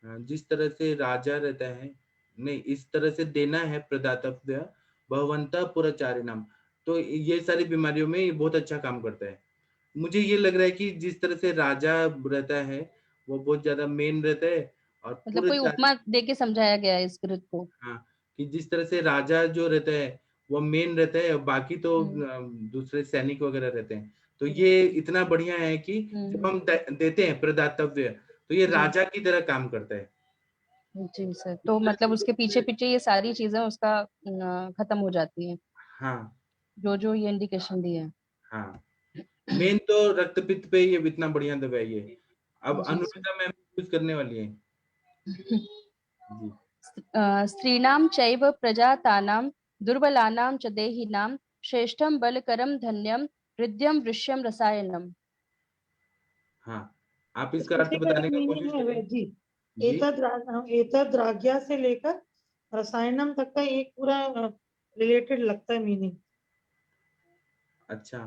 जिस तरह से राजा रहता है, नहीं इस तरह से देना है प्रदातव्य भवन्तः पुरचारिणाम, तो ये सारी बीमारियों में ये बहुत अच्छा काम करता है। मुझे ये लग रहा है कि जिस तरह से राजा रहता है वो बहुत ज्यादा मेन रहता है और मतलब कोई उपमा दे के समझाया गया है इस घृत को। हाँ, कि जिस तरह से राजा जो रहता है वो मेन रहता है और बाकी तो दूसरे सैनिक वगैरह रहते हैं। तो ये इतना बढ़िया है कि जब हम देते हैं प्रदातव्य तो ये राजा की तरह काम करता है। जी सर, तो मतलब उसके पीछे पीछे ये सारी चीजें उसका खत्म हो जाती है। हाँ, जो जो ये इंडिकेशन दिए हैं। हाँ, मेन तो रक्तपित्त पे ये इतना बढ़िया दवाई है। अब अनुष्का मैम यूज करने वाली है। जी। स्त्रीणां चैव प्रजातानां दुर्बलानां च देहिनां श्रेष्ठं बलकरं धन्यं हृद्यं वृष्यं रसायनम। हाँ, आप इसका अर्थ बताने का कोशिश करें। जी, एतद् राज्ञा से लेकर रसायनम तक का एक पूरा रिलेटेड लगता है मीनिंग। अच्छा,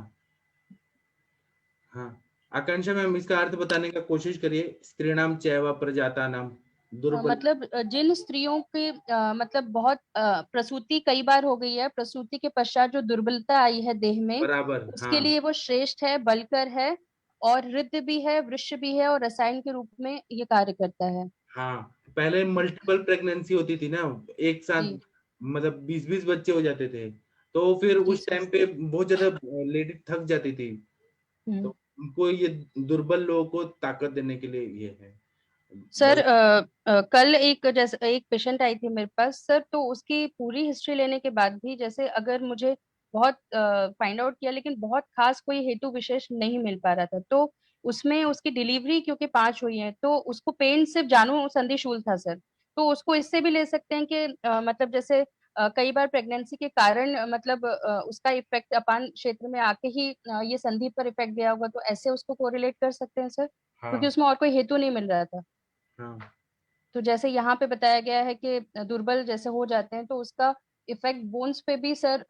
हाँ, आकांक्षा मैम इसका अर्थ बताने का कोशिश करिए। स्त्रीणाम चैव प्रजातानाम, दुर्बल मतलब जिन स्त्रियों के मतलब बहुत प्रसूति कई बार हो गई है, प्रसूति के पश्चात जो दुर्बलता आई है देह में, बराबर, उसके हाँ। लिए वो श्रेष्ठ है, बलकर है और हृदय भी है, वृक्ष भी है और रसायन के रूप में ये कार्य करता है। हाँ, पहले मल्टीपल प्रेगनेंसी होती थी ना, एक साथ मतलब 20-20 बच्चे हो जाते थे, तो फिर उस टाइम पे बहुत ज्यादा लेडी थक जाती थी, तो उनको ये दुर्बल लोगों को ताकत देने के लिए ये है। सर कल एक पेशेंट आई थी मेरे पास सर, तो उसकी पूरी हिस्ट्री लेने के बाद भी जैसे अगर मुझे बहुत फाइंड आउट किया लेकिन बहुत खास कोई हेतु विशेष नहीं मिल पा रहा था, तो उसमें उसकी डिलीवरी क्योंकि 5 हुई है तो उसको पेन सिर्फ जानु संधिशूल था सर। तो उसको इससे भी ले सकते हैं कि मतलब जैसे कई बार प्रेगनेंसी के कारण मतलब उसका इफेक्ट अपान क्षेत्र में आके ही ये संधि पर इफेक्ट गया होगा, तो ऐसे उसको कोरिलेट कर सकते हैं सर, क्योंकि उसमें और कोई हेतु नहीं मिल रहा था। तो जैसे यहाँ पे बताया गया है कि दुर्बल जैसे हो जाते हैं तो उसका इफेक्ट बोन्स पे भी सर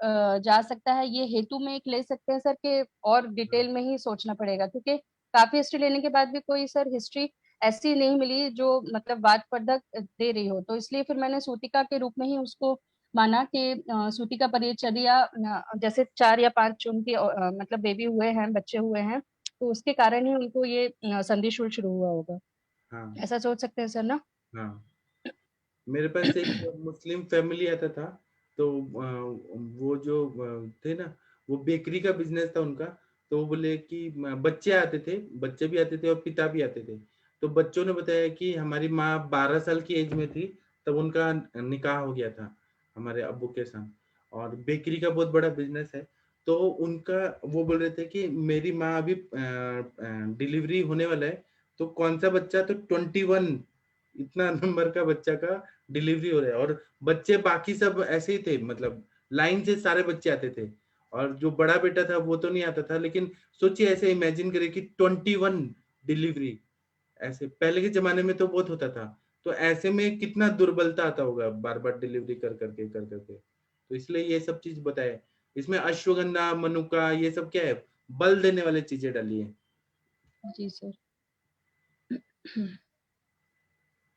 जा सकता है। ये हेतु में एक ले सकते हैं सर के और डिटेल में ही सोचना पड़ेगा, क्योंकि काफी हिस्ट्री लेने के बाद भी कोई सर हिस्ट्री ऐसी नहीं मिली जो मतलब वादवर्धक दे रही हो, तो इसलिए फिर मैंने सूतिका के रूप में ही उसको माना कि सूतिका परिचर्या जैसे 4 या 5 उनके मतलब बेबी हुए हैं, बच्चे हुए हैं, तो उसके कारण ही उनको ये संधि शूल शुरू हुआ होगा। हाँ ऐसा सोच सकते हैं सर ना? हाँ। मेरे पास एक मुस्लिम फैमिली आता था, तो वो जो थे ना, वो बेकरी का बिजनेस था उनका। तो वो बोले कि बच्चे आते थे, बच्चे भी आते थे और पिता भी आते थे। तो बच्चों ने बताया कि हमारी माँ 12 साल की एज में थी तब उनका निकाह हो गया था हमारे अब्बू के साथ, और बेकरी का बहुत बड़ा बिजनेस है। तो उनका वो बोल रहे थे कि मेरी माँ अभी डिलीवरी होने वाला है, तो कौन सा बच्चा, तो 21 इतना नंबर का बच्चा का डिलीवरी हो रहा है, और बच्चे बाकी सब ऐसे ही थे, मतलब लाइन से सारे बच्चे आते थे। और जो बड़ा बेटा था वो तो नहीं आता था, लेकिन सोचिए ऐसे इमेजिन करें कि 21 डिलीवरी, ऐसे पहले के जमाने में तो बहुत होता था। तो ऐसे में कितना दुर्बलता आता होगा बार बार डिलीवरी कर करके। तो इसलिए ये सब चीज बताए। इसमें अश्वगंधा, मनुका, ये सब क्या है, बल देने वाली चीजें डाली है। जी सर।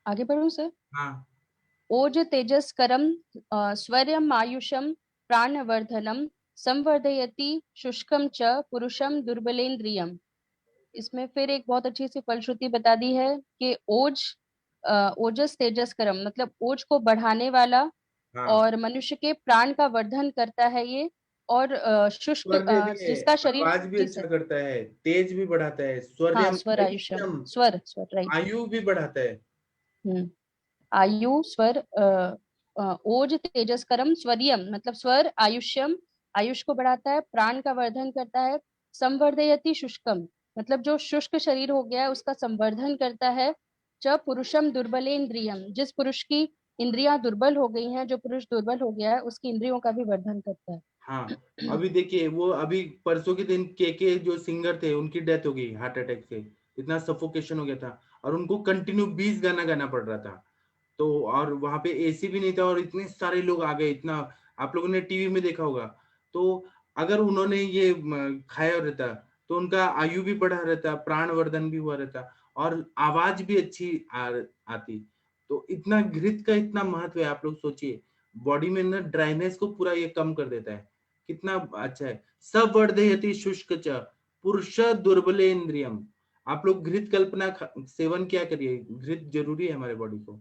आगे बढ़ूं सर? हाँ ओज तेजस्करम स्वर्यम आयुषम प्राणवर्धनम संवर्धयति शुष्कम च पुरुषम दुर्बलेन्द्रियम। इसमें फिर एक बहुत अच्छी सी फलश्रुति बता दी है कि ओजस तेजस्करम मतलब ओज को बढ़ाने वाला, हाँ। और मनुष्य के प्राण का वर्धन करता है ये, और शुष्क स्वर भी है, जिसका शरीर। आवाज भी जी अच्छा सर। करता है, तेज भी बढ़ाता है, हाँ, स्वर्यम स्वर आयुष्यम, आयुष्यम, स्वर राइट। आयु भी बढ़ाता है। आयु स्वर ओज तेजस्करम स्वर्यम मतलब स्वर आयुष्यम, आयुष को बढ़ाता है, प्राण का वर्धन करता है। संवर्धयति शुष्कम मतलब जो शुष्क शरीर हो गया है उसका संवर्धन करता है। च पुरुषम दुर्बलेन्द्रियम जिस पुरुष की इंद्रियां दुर्बल हो गई हैं, जो पुरुष दुर्बल हो गया है उसकी इंद्रियों का भी वर्धन करता है। हाँ, अभी देखिए वो अभी परसों के दिन के जो सिंगर थे उनकी डेथ हो गई हार्ट अटैक से, इतना सफोकेशन हो गया था, और उनको कंटिन्यू 20 गाना गाना पड़ रहा था। तो और वहां पे एसी भी नहीं था, और इतने सारे लोग आ गए, इतना आप लोगों ने टीवी में देखा होगा। तो अगर उन्होंने ये खाया रहता तो उनका आयु भी बढ़ा रहता, प्राणवर्धन भी हुआ रहता, और आवाज भी अच्छी आती। तो इतना घृत का इतना महत्व है, आप लोग सोचिए, बॉडी में ना ड्राइनेस को पूरा ये कम कर देता है, कितना अच्छा है। सवर्धयति शुष्क च पुरुष दुर्बले इंद्रियम। आप लोग घृत कल्पना सेवन क्या करिए, घृत जरूरी है हमारे बॉडी को,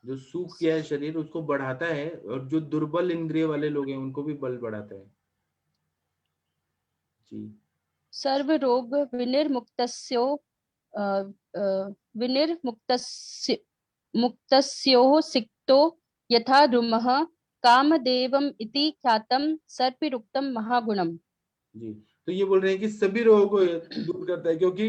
जो सूख गया है शरीर उसको बढ़ाता है, और जो दुर्बल इंद्रिय वाले लोग हैं उनको भी बल बढ़ाता है। जी। सर्व रोग विनिर्मुक्तस्यो अ, अ, विनिर्मुक्तस्य मुक्तस्योः सिक्तो यथा द्रुमः कामदेवम इति ख्यातम सर्पिरुक्तम महागुणम। जी, तो ये बोल रहे हैं कि सभी रोगों को दूर करता है, क्योंकि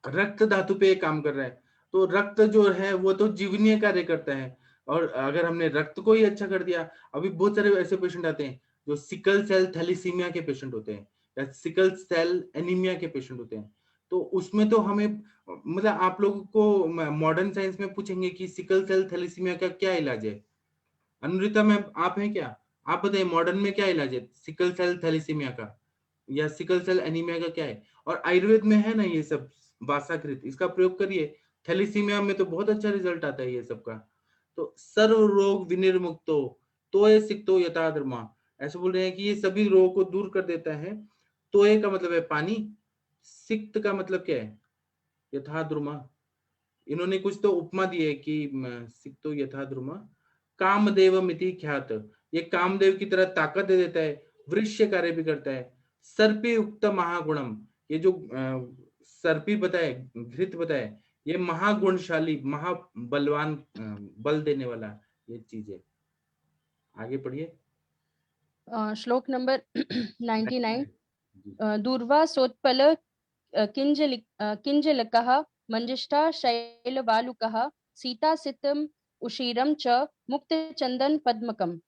रक्त धातु पे काम कर रहा है। तो रक्त जो है वो तो जीवनीय कार्य करता है, और अगर हमने रक्त को ही अच्छा कर दिया, अभी बहुत सारे ऐसे पेशेंट आते हैं जो सिकल सेल थैलीसीमिया के पेशेंट होते हैं, या सिकल सेल एनीमिया के पेशेंट होते हैं। तो उसमें तो हमें मतलब आप लोगों को मॉडर्न साइंस में पूछेंगे कि सिकल सेल थैलीसीमिया का क्या इलाज है, अनुरिता मैम आप हैं क्या, आप बताइए मॉडर्न में क्या इलाज है सिकल सेल थैलीसीमिया का, या सिकल सेल एनीमिया का क्या है। और आयुर्वेद में है ना ये सब, वासाकृत, इसका प्रयोग करिए, थैलीसीमिया में तो बहुत अच्छा रिजल्ट आता है ये सब का। तो सर्व रोग विनिर्मुक्तो तोय सिक्तो यथा धर्मा, ऐसे बोल रहे हैं कि ये सभी रोग को दूर कर देता है। तोय का मतलब है पानी, सिक्त का मतलब क्या है, यथा द्रुमा। इन्होंने कुछ तो उपमा दी है कि सिक्तो यथा द्रुमा कामदेव मिति ख्यात, ये कामदेव की तरह ताकत दे देता है, वृक्ष कार्य भी करता है। सर्पी उक्त महागुणम, ये जो सर्पी बताए, घृत बताए, ये महागुणशाली महाबलवान बल देने वाला ये चीज है। आगे पढ़िए। श्लोक नंबर 99। जी। दूर्वा सोत्पल किंजलकः मंजिष्ठा शैलबालुकः सीतासितम उशीरम च मुक्तचंदन पद्मकम।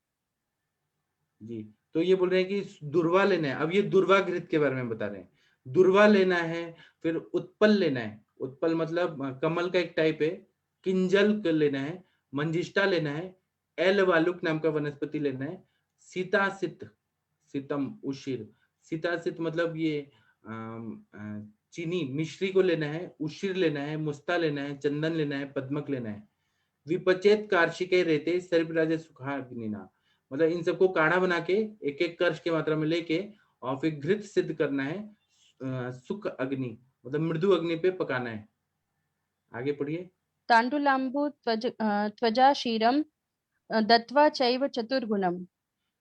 जी, तो ये बोल रहे हैं कि दुर्वा लेना है। अब ये दुर्वा घृत के बारे में बता रहे हैं। दुर्वा लेना है, फिर उत्पल लेना है, उत्पल मतलब कमल का एक टाइप है, किंजल लेना है, मंजिष्ठा लेना है, एल वालुक नाम का वनस्पति लेना है, सीतासित, सीतम उशीर, सीतासित मतलब ये चीनी मिश्री को लेना है, उशिर लेना है, मुस्ता लेना है, चंदन लेना है, पद्मक लेना है। विपचेत कार्शिके रहते सर्पराज सुखाग्निना, मतलब इन सबको काढ़ा बना के एक एक कर्ष की मात्रा में लेके और फिर घृत सिद्ध करना है, सुख अग्नि मतलब मृदु अग्नि पे पकाना है। आगे पढ़िए। तांडुलाम्बु त्वजा क्षीरम दत्वा चैव चतुर्गुणम।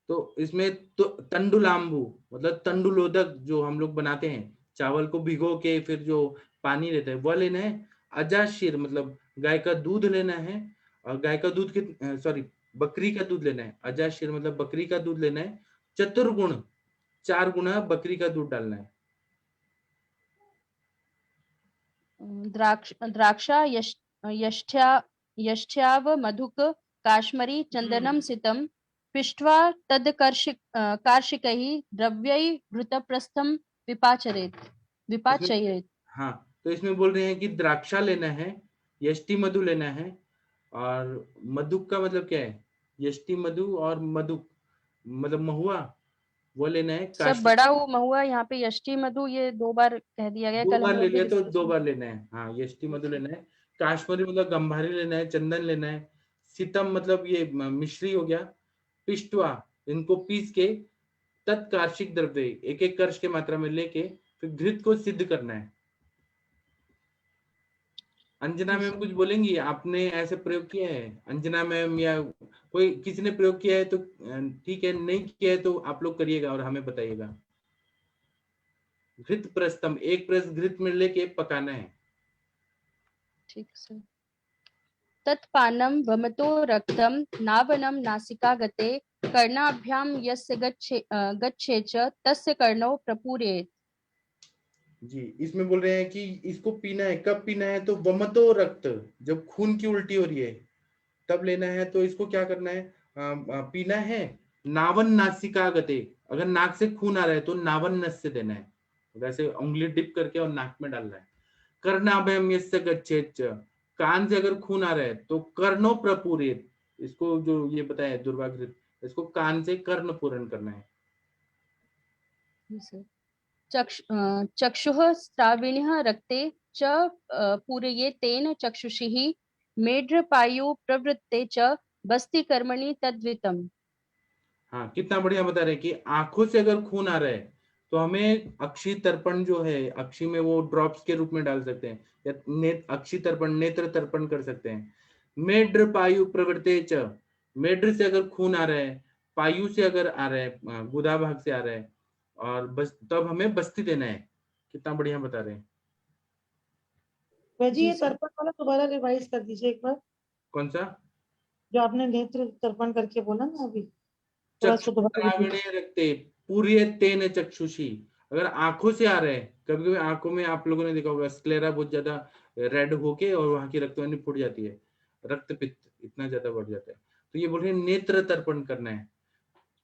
तो इसमें तो तंडुलाम्बू मतलब तंडुलोदक जो हम लोग बनाते हैं, चावल को भिगो के फिर जो पानी रहता है वह लेना है। अजाशीर मतलब गाय का दूध लेना है, और गाय का दूध के सॉरी बकरी का दूध लेना है। अजाशीर मतलब बकरी का दूध लेना है। चतुर्गुण 4 गुना बकरी का दूध डालना है। द्राक्षा यष्ठ्याव मधुक काश्मरी चंदनम सितम पिष्ट्वा तद कार्शिकैः द्रव्यै घृतप्रस्थम विपाचयेत्। हाँ, तो इसमें बोल रहे हैं कि द्राक्षा लेना है, यष्टि मधु लेना है, और मधुक का मतलब क्या है? यष्टि मधु और मधुक मतलब महुआ वो लेना है। सब बड़ा महुआ, यहाँ पे यष्टि मधु ये 2 बार कह दिया गया। 2 कल बार हम ले लोग भी लिया तो 2 डिस्कशन बार लेना है। हाँ, यष्टि मधु लेना है। काश्मीरी मतलब गंभारी लेना है, चंदन लेना है। सीतम मतलब ये मिश्री हो गया। पिष्टवा इनको पीस के तत्कार्षिक द्रव्य एक एक कर्ष के मात्रा में लेके फिर घृत को सिद्ध करना है। अंजना मैम कुछ बोलेंगी? आपने ऐसे प्रयोग किया है अंजना मैम, या कोई किसी ने प्रयोग किया है तो ठीक है, नहीं किया है तो आप लोग करिएगा और हमें बताइएगा। घृत प्रस्थम 1 प्रेस घृत में लेके पकाना है। ठीक सर। तत्पानम वमतो रक्तम नावनम नासिका गते कर्णाभ्याम यस्य गच्छे च तस्य कर्णो प्रपूरेत्। जी, इसमें बोल रहे हैं कि इसको पीना है। कब पीना है? तो वमतो रक्त, जब खून की उल्टी हो रही है तब लेना है। तो इसको क्या करना है? पीना है। नावन नासिका गते, अगर नाक से खून आ रहा है तो नावन नस से देना है, वैसे उंगली डिप करके और नाक में डालना है। कर्णाभ्याम यस्य गच्छेत् च, कान से अगर खून आ रहा है तो कर्णो प्रपूरेत्, इसको जो ये बताया दुर्वाघृत, इसको कान से कर्ण पूरण करना है। चक्षुः स्राविणः रक्ते च पूरयेत् तेन चक्षुषिः मेढ्रपायु प्रवृत्ते च बस्ति कर्मणि तद्वितम्। हाँ, कितना बढ़िया बता रहे हैं कि आंखों से अगर खून आ रहा है तो हमें अक्षी तर्पण जो है, अक्षी में वो ड्रॉप्स के रूप में डाल सकते हैं, या अक्षी तर्पण, नेत्र तर्पण कर सकते हैं। मेढ्र पायु प्रवृत्ते च, मेढ्र से अगर खून आ रहा है, पायु से अगर आ रहा है, गुदा भाग से आ रहा है, और बस तब हमें बस्ती देना है। कितना बढ़िया बता रहे हैं। जी, ये तर्पण वाला दोबारा रिवाइज कर दीजिए एक बार। कौन सा? जो आपने नेत्र तर्पण करके बोला ना अभी, चक्षुराविणे रखते पूर्य तेन चक्षुषी, अगर आंखों से आ रहे हैं, कभी कभी आंखों में आप लोगों ने देखा होगा स्क्लेरा बहुत ज्यादा रेड होके और वहां की रक्तवाहिनी फूट जाती है, रक्तपित्त इतना ज्यादा बढ़ जाता है, तो ये बोल रहे हैं नेत्र तर्पण करना है।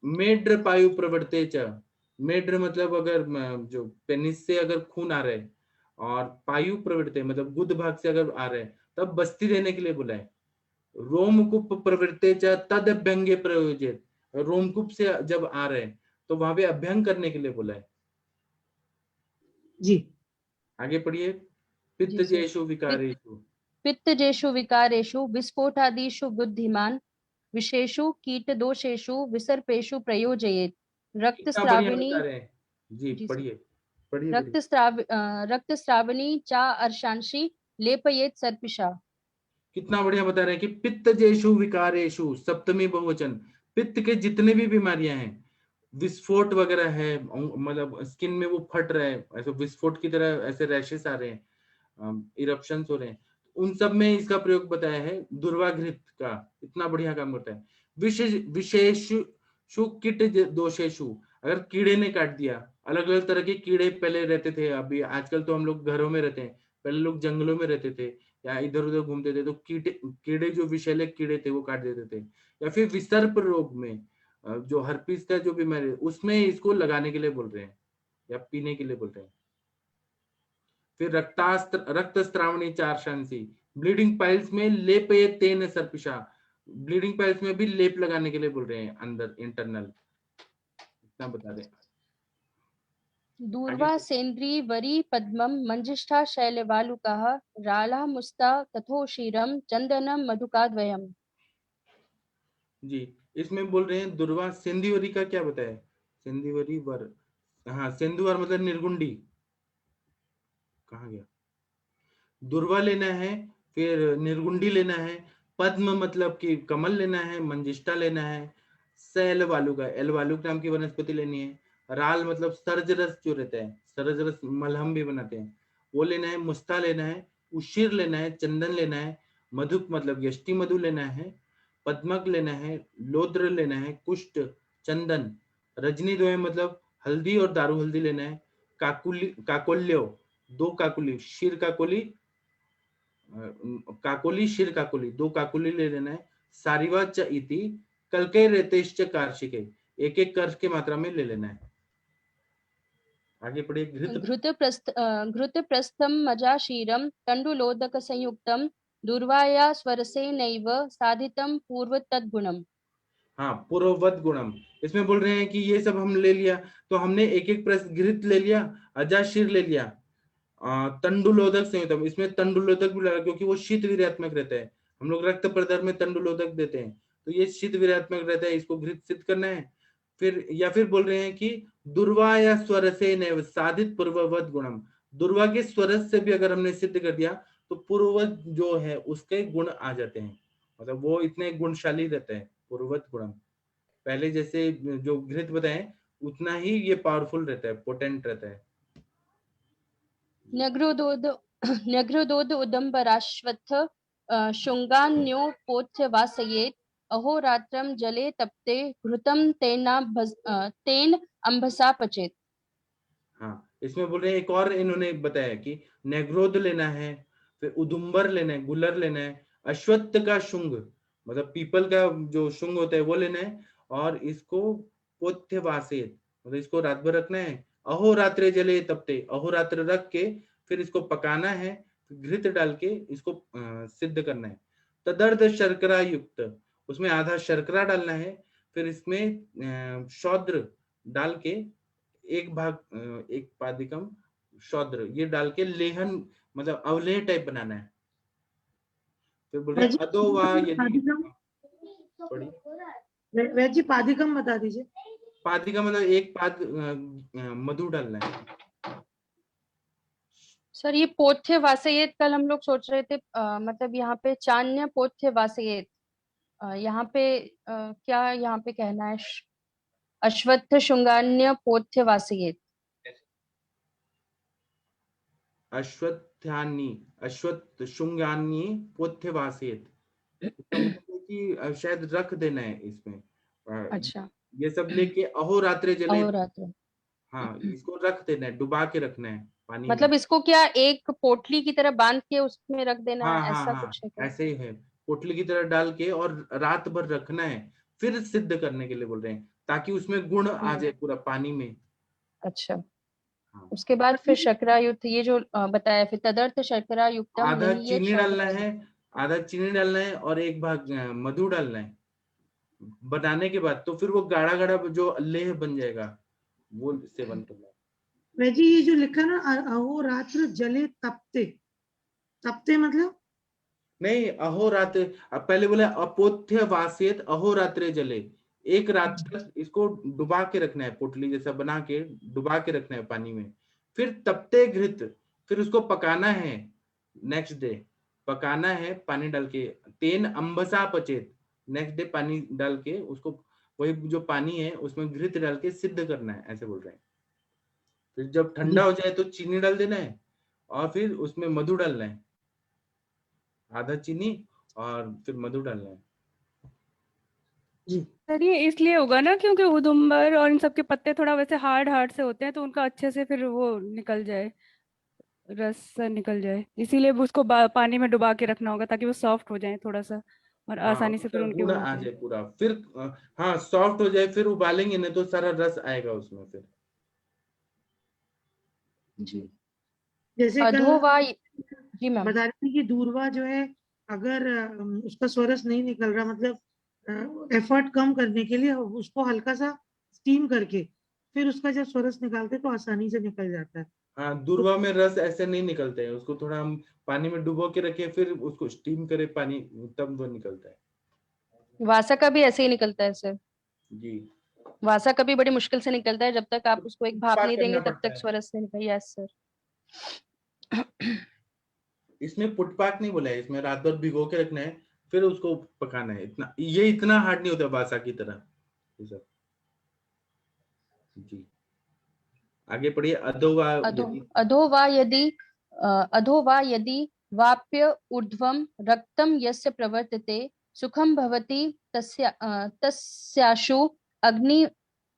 मेढ्र पायु प्रवृत्ते च, मेढ्र मतलब अगर जो पेनिस से अगर खून आ रहा है, और पायु प्रवृत्ते मतलब गुद भाग से अगर आ रहे हैं तब बस्ती देने के लिए बोला है। रोमकूप प्रवृत्ते च तद अभ्यंगे प्रयोजित, रोमकूप से जब आ रहे हैं तो वहां पे अभ्यंग करने के लिए बोला है। जी, आगे पढ़िए। पित्तजेषु विकारेषु, पित्तजेषु विकारेषु विस्फोटादिषु बुद्धिमान विशेषु कीट दोषेषु विसर्पेषु प्रयोजयेत्। रक्तस्राविणी, जी पढ़िए पढ़िए। रक्तस्राविणी चा अर्शांशी लेपयेत् सर्पिषा। कितना बढ़िया बता रहे हैं कि पित्तजेषु विकारेषु, सप्तमी बहुवचन, पित्त के जितने भी बीमारियां हैं, विस्फोट वगैरह है, मतलब स्किन में वो फट रहा है, ऐसे विस्फोट की तरह ऐसे रैशेस आ रहे हैं, इरप्शंस हो रहे हैं, उन सब में इसका प्रयोग बताया है दुर्वाघृत का। इतना बढ़िया काम करता है। विशेषु कीट दोषेषु, अगर कीड़े ने काट दिया, अलग अलग तरह के कीड़े पहले रहते थे, अभी आजकल तो हम लोग घरों में रहते हैं, पहले लोग जंगलों में रहते थे या इधर उधर घूमते थे, तो कीड़े जो विषैले कीड़े थे वो काट देते थे। या फिर विसर्प रोग में, जो हर्पीस का जो बीमारी है उसमें इसको लगाने के लिए बोल रहे हैं या पीने के लिए बोल रहे हैं। फिर रक्तस्रावणी चार्शांसी, ब्लीडिंग पाइल्स में लेपये तेन सर्पिषा, ब्लीडिंग पाइल्स में भी लेप लगाने के लिए बोल रहे हैं अंदर इंटरनल। इतना बता दें। दूर्वा सेन्द्री वरी पद्मम मंजिष्ठा शैलवालुकाः राला मुस्ता तथोशीरम चंदनम मधुकाद्वयम। जी, इसमें बोल रहे हैं दुर्वा सिंधीवरी का क्या बताया? सिंधीवरी वर, हाँ सिंधुवर मतलब निर्गुंडी, कहाँ गया? दुर्वा लेना है, फिर निर्गुंडी लेना है, पद्म मतलब कि कमल लेना है, मंजिष्ठा लेना है, सैल वालुका, एल वालुक नाम की वनस्पति लेनी है, राल मतलब सरज रस जो रहता है, सरज रस मलहम भी बनाते हैं वो लेना है, मुस्ता लेना है, उशीर लेना है, चंदन लेना है, मधुक मतलब यष्टि मधु लेना है, पद्मक लेना है, लोद्र लेना है, कुष्ठ, चंदन, रजनी द्वय मतलब हल्दी और दारू हल्दी लेना है, काकुली काकोल्यो 2 काकुली, शीर काकोली, काकोली शीर काकोली 2 काकोली ले लेना है, सारिवा च इति कलके रेतेश्च कार्शिके, एक एक कर्ष की मात्रा में ले लेना है। आगे पढ़िए। घृत प्रस्थम मजाशीरम तंडुलोदक संयुक्तम दूर्वाया स्वरसे नैव साधितम पूर्व तद्गुणम। हाँ, पूर्ववत गुणम, इसमें बोल रहे हैं कि ये सब हम ले लिया, तो हमने एक एक प्रस घृत ले लिया, अजाशीर ले लिया, तंडुलोदक संयुक्तम, इसमें तंडुलोदक भी लगा क्योंकि वो शीत वीर्यात्मक रहता है, हम लोग रक्त प्रदर में तंडुलोदक देते हैं, तो ये शीत वीर्यात्मक रहता है, इसको घृत सिद्ध करना है। फिर या फिर बोल रहे हैं कि दुर्वा या स्वरसे नैव साधित पूर्ववत गुणम, दुर्वा के स्वरस से भी अगर हमने सिद्ध कर दिया तो पूर्ववत जो है उसके गुण आ जाते हैं, मतलब वो इतने गुणशाली रहते हैं, पूर्ववत गुणम, पहले जैसे जो घृत बताए उतना ही ये पावरफुल रहता है, पोटेंट रहता है। न्यग्रोदोद उदंबराश्वत्थ शुंगान्योपोच्य वासयेत् अहोरात्रम जले तप्ते घृतम तेन अंभसा पचेत। हाँ, इसमें बोल रहे हैं एक और इन्होंने बताया कि नेग्रोद लेना है, फिर उदुम्बर लेना है, गुलर लेना है, अश्वत्थ का शुंग मतलब पीपल का जो शुंग होता है वो लेना है, और इसको पोथ्यवासेत मतलब इसको रात भर रखना है, अहोरात्रे जले तपते, अहोरात्र रख के फिर इसको पकाना है, घृत डाल के इसको सिद्ध करना है। तदर्थ शर्करा युक्त, उसमें आधा शर्करा डालना है, फिर इसमें शौद्र डाल के एक भाग एक पादिकम शौद्र ये डाल के लेहन मतलब अवलेह टाइप बनाना है। फिर बोल रहे हैं अदोवा, यदि वैजी पादिकम बता दीजिए। पादिका मतलब एक पाद मधु डालना है। सर ये पोथ्य वासयेत कल हम लोग सोच रहे थे मतलब यहाँ पे चान्य पोथ्य वासयेत, यहाँ पे क्या यहाँ पे कहना है? अश्वत्थ शुंगान्य पोथ्य वासयेत। अश्वत्थ शुंगान्य पोथ्य वासयेत, कि शायद रख देना है इसमें। अच्छा, ये सब लेके अहोरात्रे जले, अहोरात्र, हाँ इसको रख देना है, डुबा के रखना है पानी मतलब में। इसको क्या एक पोटली की तरह बांध के उसमें रख देना हाँ है, हाँ ऐसा हाँ, कुछ है क्या? ऐसे ही है, पोटली की तरह डाल के और रात भर रखना है, फिर सिद्ध करने के लिए बोल रहे हैं ताकि उसमें गुण आ जाए पूरा पानी में। अच्छा, हाँ। उसके बाद फिर शर्करा युक्त ये जो बताया, फिर तदर्थ शर्करा युक्तम आधा नहीं चीनी डालना है, आधा चीनी डालना है और एक भाग मधु डालना है बनाने के बाद, तो फिर वो गाढ़ा गाढ़ा जो लेह बन जाएगा वो सेवन करना है। वैजी ये जो लिखा ना अहोरात्र जले तपते, तपते मतलब नहीं, अहोरात्र, अब पहले बोले अपोथ्य वासेत अहोरात्रे जले, एक रात तक इसको डुबा के रखना है, पोटली जैसा बना के डुबा के रखना है पानी में, फिर तपते घृत, फिर उसको पकाना है, नेक्स्ट डे पकाना है पानी डाल के, तेन अंबसा पचेत, नेक्स्ट डे पानी डाल के उसको वही जो पानी है उसमें घृत डाल के सिद्ध करना है, ऐसे बोल रहे हैं। फिर जब ठंडा हो जाए तो चीनी डाल देना है और फिर उसमें मधु डालना है, आधा चीनी और फिर मधु डालना है। सर ये इसलिए होगा ना क्योंकि उदुम्बर और इन सब के पत्ते थोड़ा वैसे हार्ड हार्ड से होते हैं, तो उनका अच्छे से फिर वो निकल जाए, रस निकल जाए, इसीलिए उसको पानी में डुबा के रखना होगा ताकि वो सॉफ्ट हो जाए थोड़ा सा और हाँ, आसानी से फिर उनके गुण वो हो आ जाए। जाए पूरा, फिर हाँ सॉफ्ट हो जाए, फिर उबालेंगे ना तो सारा रस आएगा उसमें फिर। जी, जैसे जी मैम, बता रही थी कि दूरवा जो है अगर उसका स्वरस नहीं निकल रहा, मतलब एफर्ट कम करने के लिए उसको हल्का सा स्टीम करके फिर उसका जब स्वरस निकालते तो आसानी से निकल जाता है। हाँ, दूर्वा में रस ऐसे नहीं निकलते हैं, उसको थोड़ा हम पानी में डुबो के रखे, फिर उसको स्टीम करे पानी, तब वो निकलता है। वासा का भी ऐसे ही निकलता है सर। जी, वासा का भी बड़ी मुश्किल से निकलता है, जब तक आप उसको एक भाप पाक नहीं करना देंगे तब पड़ता तक है। स्वरस नहीं निकल। Yes sir. इसमें पुटपाक नहीं बोला है, इसमें रात भर भिगो के रखना है, फिर उसको पकाना है। ये इतना हार्ड नहीं होता बासा की तरह ये सब। जी, आगे पढ़िए। अधोवा यदि अधो वा यदि वाप्य ऊर्ध्वं रक्तं यस्य प्रवर्तते सुखं भवति तस्याशु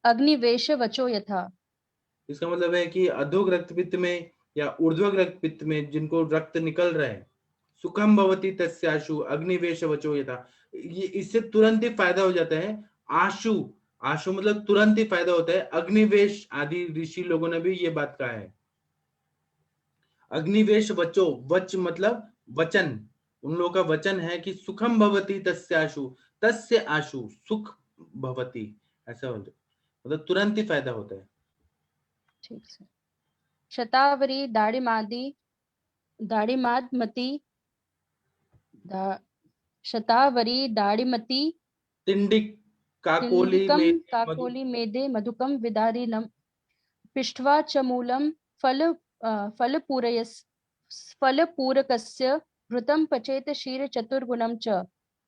अग्निवेशवचो यथा। इसका मतलब है कि अधोग रक्तपित्त में या ऊर्ध्वग रक्तपित्त में जिनको रक्त निकल रहा है, सुखम भवति तस्याशु अग्निवेश वचो यथा, ये इससे तुरंत ही फायदा हो जाता है। आशु, आशु मतलब तुरंत ही फायदा होता है। अग्निवेश आदि ऋषि लोगों ने भी ये बात कहा है। अग्निवेश वचो, वच मतलब वचन, उन लोगों का वचन है कि सुखम भवति तस्याशु, तस्य आशु सुख भवति, ऐसा होता है, मतलब तुरंत ही फायदा होता है। ठीक सर। शतावरी शतावरी दाड़िमती तिंडिक काकोली तिंडिकम में काकोली मेदे मधुकम विदारिणम पिष्ट्वा च मूलं फलपूरकस्य घृतं पचेत क्षीरचतुर्गुणं च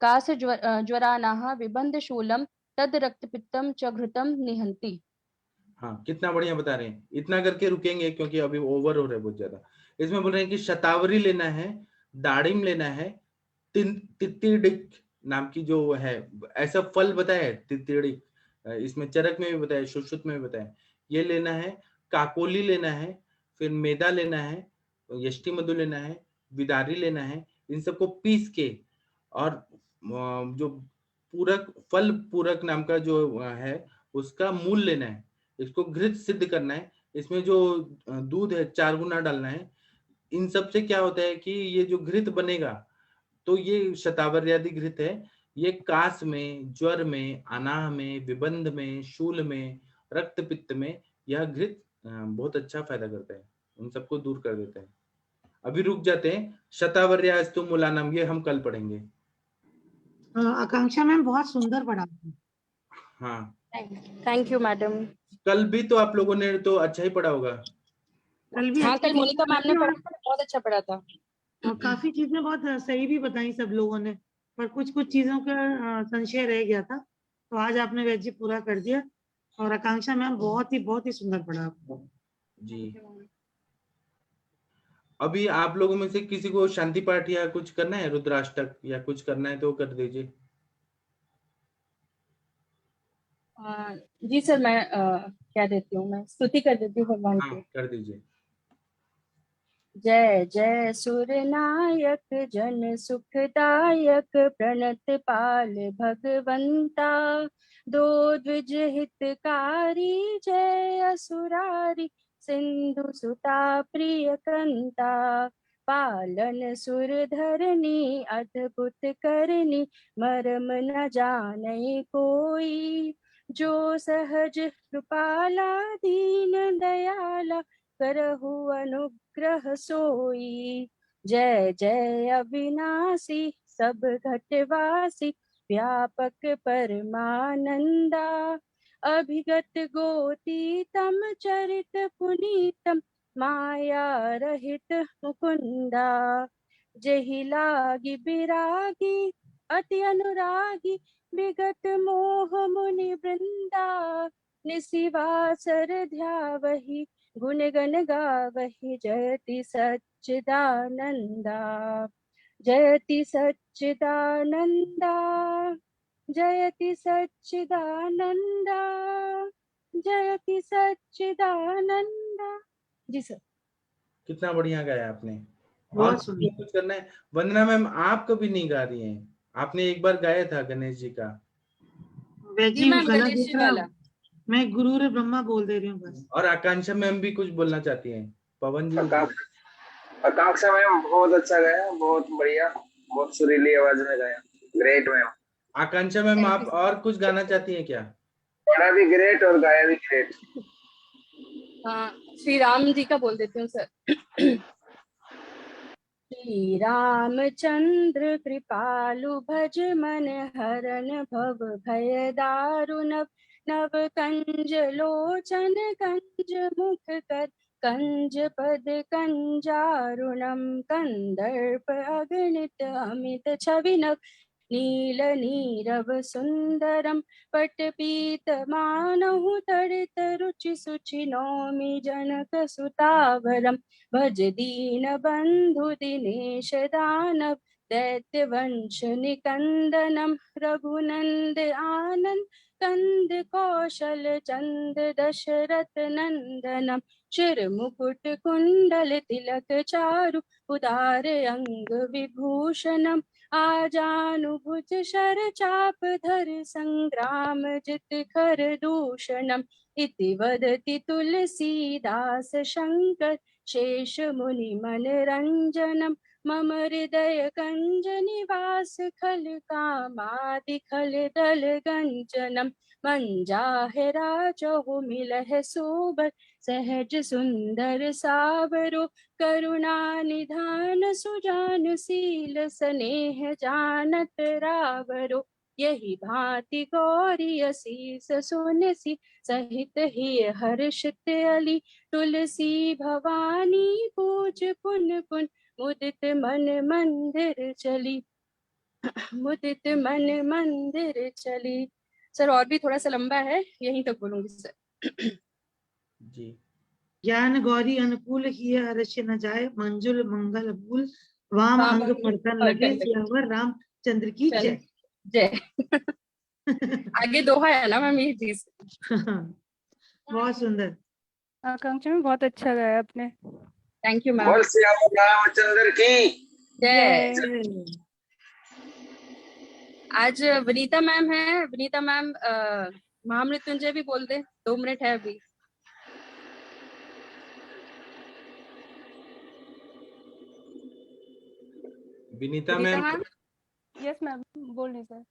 कासज्वरानाः विबन्धशूलं तद् रक्तपित्तं च घृतं निहन्ति। हाँ, कितना बढ़िया बता रहे हैं। इतना करके रुकेंगे क्योंकि अभी ओवर हो रहा है बहुत ज्यादा। इसमें बोल रहे हैं कि शतावरी लेना है, दाड़िम लेना है, तित्तिडिक नाम की जो है, ऐसा फल बताया है तित्तिडिक, इसमें चरक में भी बताया, सुश्रुत में भी बताया, ये लेना है। काकोली लेना है, फिर मैदा लेना है, यष्टि मधु लेना है, विदारी लेना है। इन सबको पीस के, और जो पूरक फल पूरक नाम का जो है उसका मूल लेना है, इसको घृत सिद्ध करना है। इसमें जो दूध है 4 गुना डालना है। इन सब से क्या होता है कि ये जो घृत बनेगा, तो ये शतावर्यादि घृत है, ये कास में, ज्वर में, अनाह में, विबंध में, शूल में, रक्तपित्त में यह घृत बहुत अच्छा फायदा करता है, उन सबको दूर कर देता है। अभी रुक जाते हैं। शतावर्यास्तु मूलानाम, ये हम कल पढ़ेंगे। आकांक्षा मैम बहुत सुंदर पढ़ा। हाँ, थैंक यू मैडम। कल भी तो आप लोगों ने तो अच्छा ही पढ़ा होगा। कल भी हाँ, अच्छी कल मोनिका मैम ने चीजें पढ़ा था, बहुत अच्छा पढ़ा था। और काफी चीजें बहुत सही भी बताई सब लोगों ने, पर कुछ कुछ चीजों का संशय रह गया था, तो आज आपने वैसे पूरा कर दिया। और आकांक्षा मैम बहुत ही सुंदर पढ़ा आपको। जी, अभी आप लोगों में से किसी को शांति पाठ या कुछ करना है, रुद्राष्टक या कुछ करना है तो कर दीजिए। जी सर, मैं क्या देती हूँ, मैं स्तुति कर देती हूँ भगवान हाँ, की। कर दीजिए। जय जय सुरनायक जन सुखदायक प्रणत पाल भगवंता, दो द्विज हितकारी जय असुरारी सिंधु सुता प्रिय कंता, पालन सुर धरनी अद्भुत करनी मरम न जाने कोई, जो सहज कृपाला दीन दयाला करहु अनुग्रह सोई। जय जय अविनाशी सब घटवासी व्यापक परमानंदा, अभिगत गोतीतम चरित पुनीतम माया रहित मुकुंदा, जहि लागी बिरागी अति अनुरागी विगत मोह मुनि वृंदा, निशिवासर ध्यावहि गुण गण गावहि जयति सच्चिदानंदा, जयति सच्चिदानंदा, जयति सच्चिदानंदा, जयति सच्चिदानंदा। जी सर। कितना बढ़िया गाया आपने। और बहुत सुंदर। कुछ करना है? वंदना मैम, आप कभी नहीं गा रही हैं, आपने एक बार गाया था गणेश जी का। वैजी गला देख रहा हूं। मैं गुरु रे ब्रह्मा बोल दे रही हूँ बस। और आकांक्षा मैम भी कुछ बोलना चाहती हैं। पवन जी, आकांक्षा मैम बहुत अच्छा गाया, बहुत बढ़िया, बहुत सुरीली आवाज में गाया, ग्रेट मैम। आकांक्षा मैम, आप और कुछ गाना चाहती हैं क्या? पढ़ा भी ग्रेट और गाया भी ग्रेट। श्री राम जी का बोल देती हूँ सर। श्री रामचंद्र कृपालु भज मन हरन भव भय दारुण नव कंज लोचन कंज मुख कर कंज पद कंजारुणम कंदर्प अगणित अमित छवि नव नील नीरव सुंदरम पटपीत मानहु तड़ित रुचि सुचि नौमि जनक सुतावरम भज दीन बंधु दिनेश दानव दैत्य वंश निकंदनम रघुनंद आनंद कंद कौशल चंद दशरथ नंदनम शिर मुकुट कुंडल तिलक चारु उदार अंग विभूषणम आजानुभुज शर चाप धर संग्राम जित खर दूषणम इति वदति तुलसीदास शंकर शेष मुनि मन रंजनम मम हृदय कंज निवास खल कामादि खल दल गंजनम मंजाहरा चहु मिलह सोबर सहज सुंदर सावरो करुणा निधान सुजान सील स्नेह जानत रावरो यही भांति गौरी असीस सुनसी सहित ही हर्षित अली तुलसी भवानी पूज पुन पुन मुदित मन मंदिर चली मुदित मन मंदिर चली। सर और भी थोड़ा सा लंबा है, यहीं तक बोलूंगी सर। जी। ज्ञान गौरी अनुकूल ही हर्ष न जाए मंजुल मंगल भूल वाम अंग फड़कन लगे सियावर रामचंद्र की जय जय। आगे दोहा है ना मैम ये चीज। बहुत सुंदर। आकांक्षा में बहुत अच्छा गाया आपने। Thank you ma'am. बोल सियावर रामचंद्र की जय। आज वनीता मैम है, वनीता मैम महामृत्युंजय भी बोल दे, 2 मिनट है अभी। विनीता मैम। यस मैम बोल रही सर।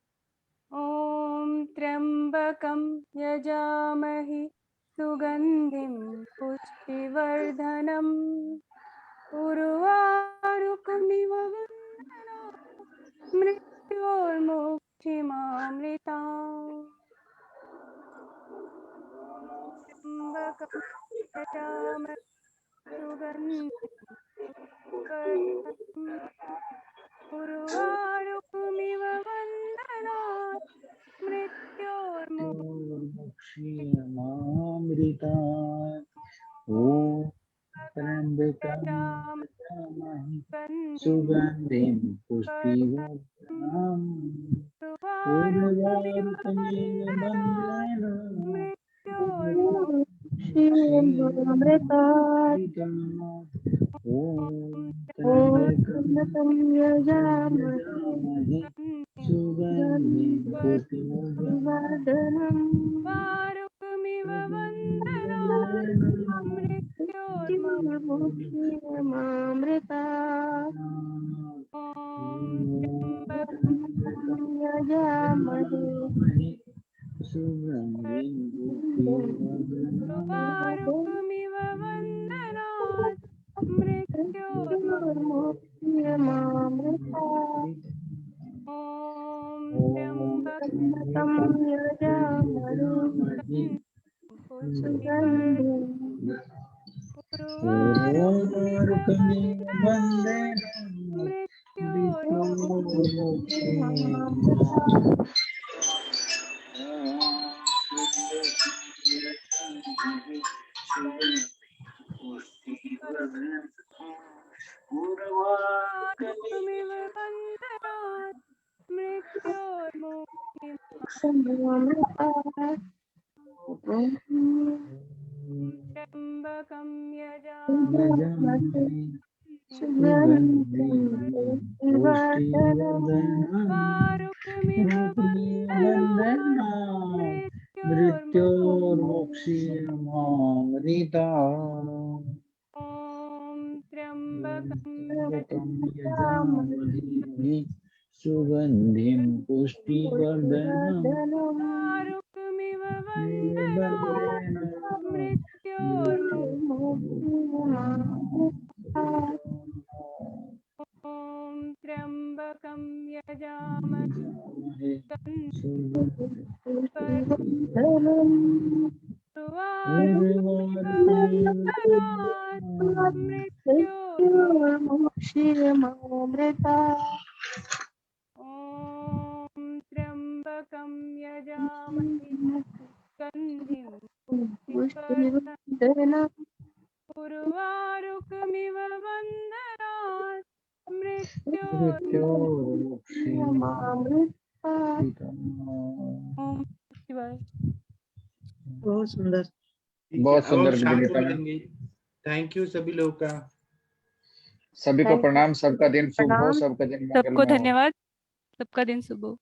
ओम त्र्यंबकम यजामहि सुगंधिम पुष्टिवर्धनम उर्वारुकमिव वन्दनात् मृत्योर्मुक्षिमामृतात्। त्र्यंबकम यजामहि सुगंधिम पुष्टिवर्धनम उर्वारुकमिव वन्दनात् मृत्योर्मुक्षीयमामृतात्। ओम त्र्यंबकं यजामहि सुगंधिं पुष्टिवर्धनम् उर्वारुकमिव वन्दनात् ओम त्र्यंबकं यजामहि सुगंधिं पुष्टिवर्धनम् उर्वारुकमिव वन्दनात् मृत्योर्मुक्षीयमामृतात्। ओम त्र्यंबकं यजामहि सुगंधिं पुष्टिवर्धनम् उर्वारुकमिव वन्दनात् मृत्योर्मुक्षीयमामृतात्। ओम त्र्यंबकं यजामहि उर्वारुकमिव वन्दनात् मृत्योर्मुक्षीयमामृतात्। उर्वारुकमिव वन्दनात् मृत्योर्मुक्षीयमामृतात्। त्र्यंबकं यजामहि सुगंधिं पुष्टिवर्धनम् मृत्योर्मुक्षीयमामृतात्। ओम त्र्यंबकं यजामहे सुगंधिं पुष्टिवर्धनम् उर्वारुकमिव वन्दनात् मृत्योर्मुक्षीयमामृतात्। ॐ त्र्यम्बकं यजामहे गन्धिं पुष्टिवर्धनम् उर्वारुकमिव बन्धनात् ओम शिवाय। बहुत सुंदर। ठीक है, बहुत अब सुंदर हम शांत विनीता हो मैम। जाएंगे। थैंक यू सभी लोग का। सभी को प्रणाम, सबका दिन शुभ हो, सबका दिन सबको मंगलमय हो। धन्यवाद, सबका दिन शुभ हो।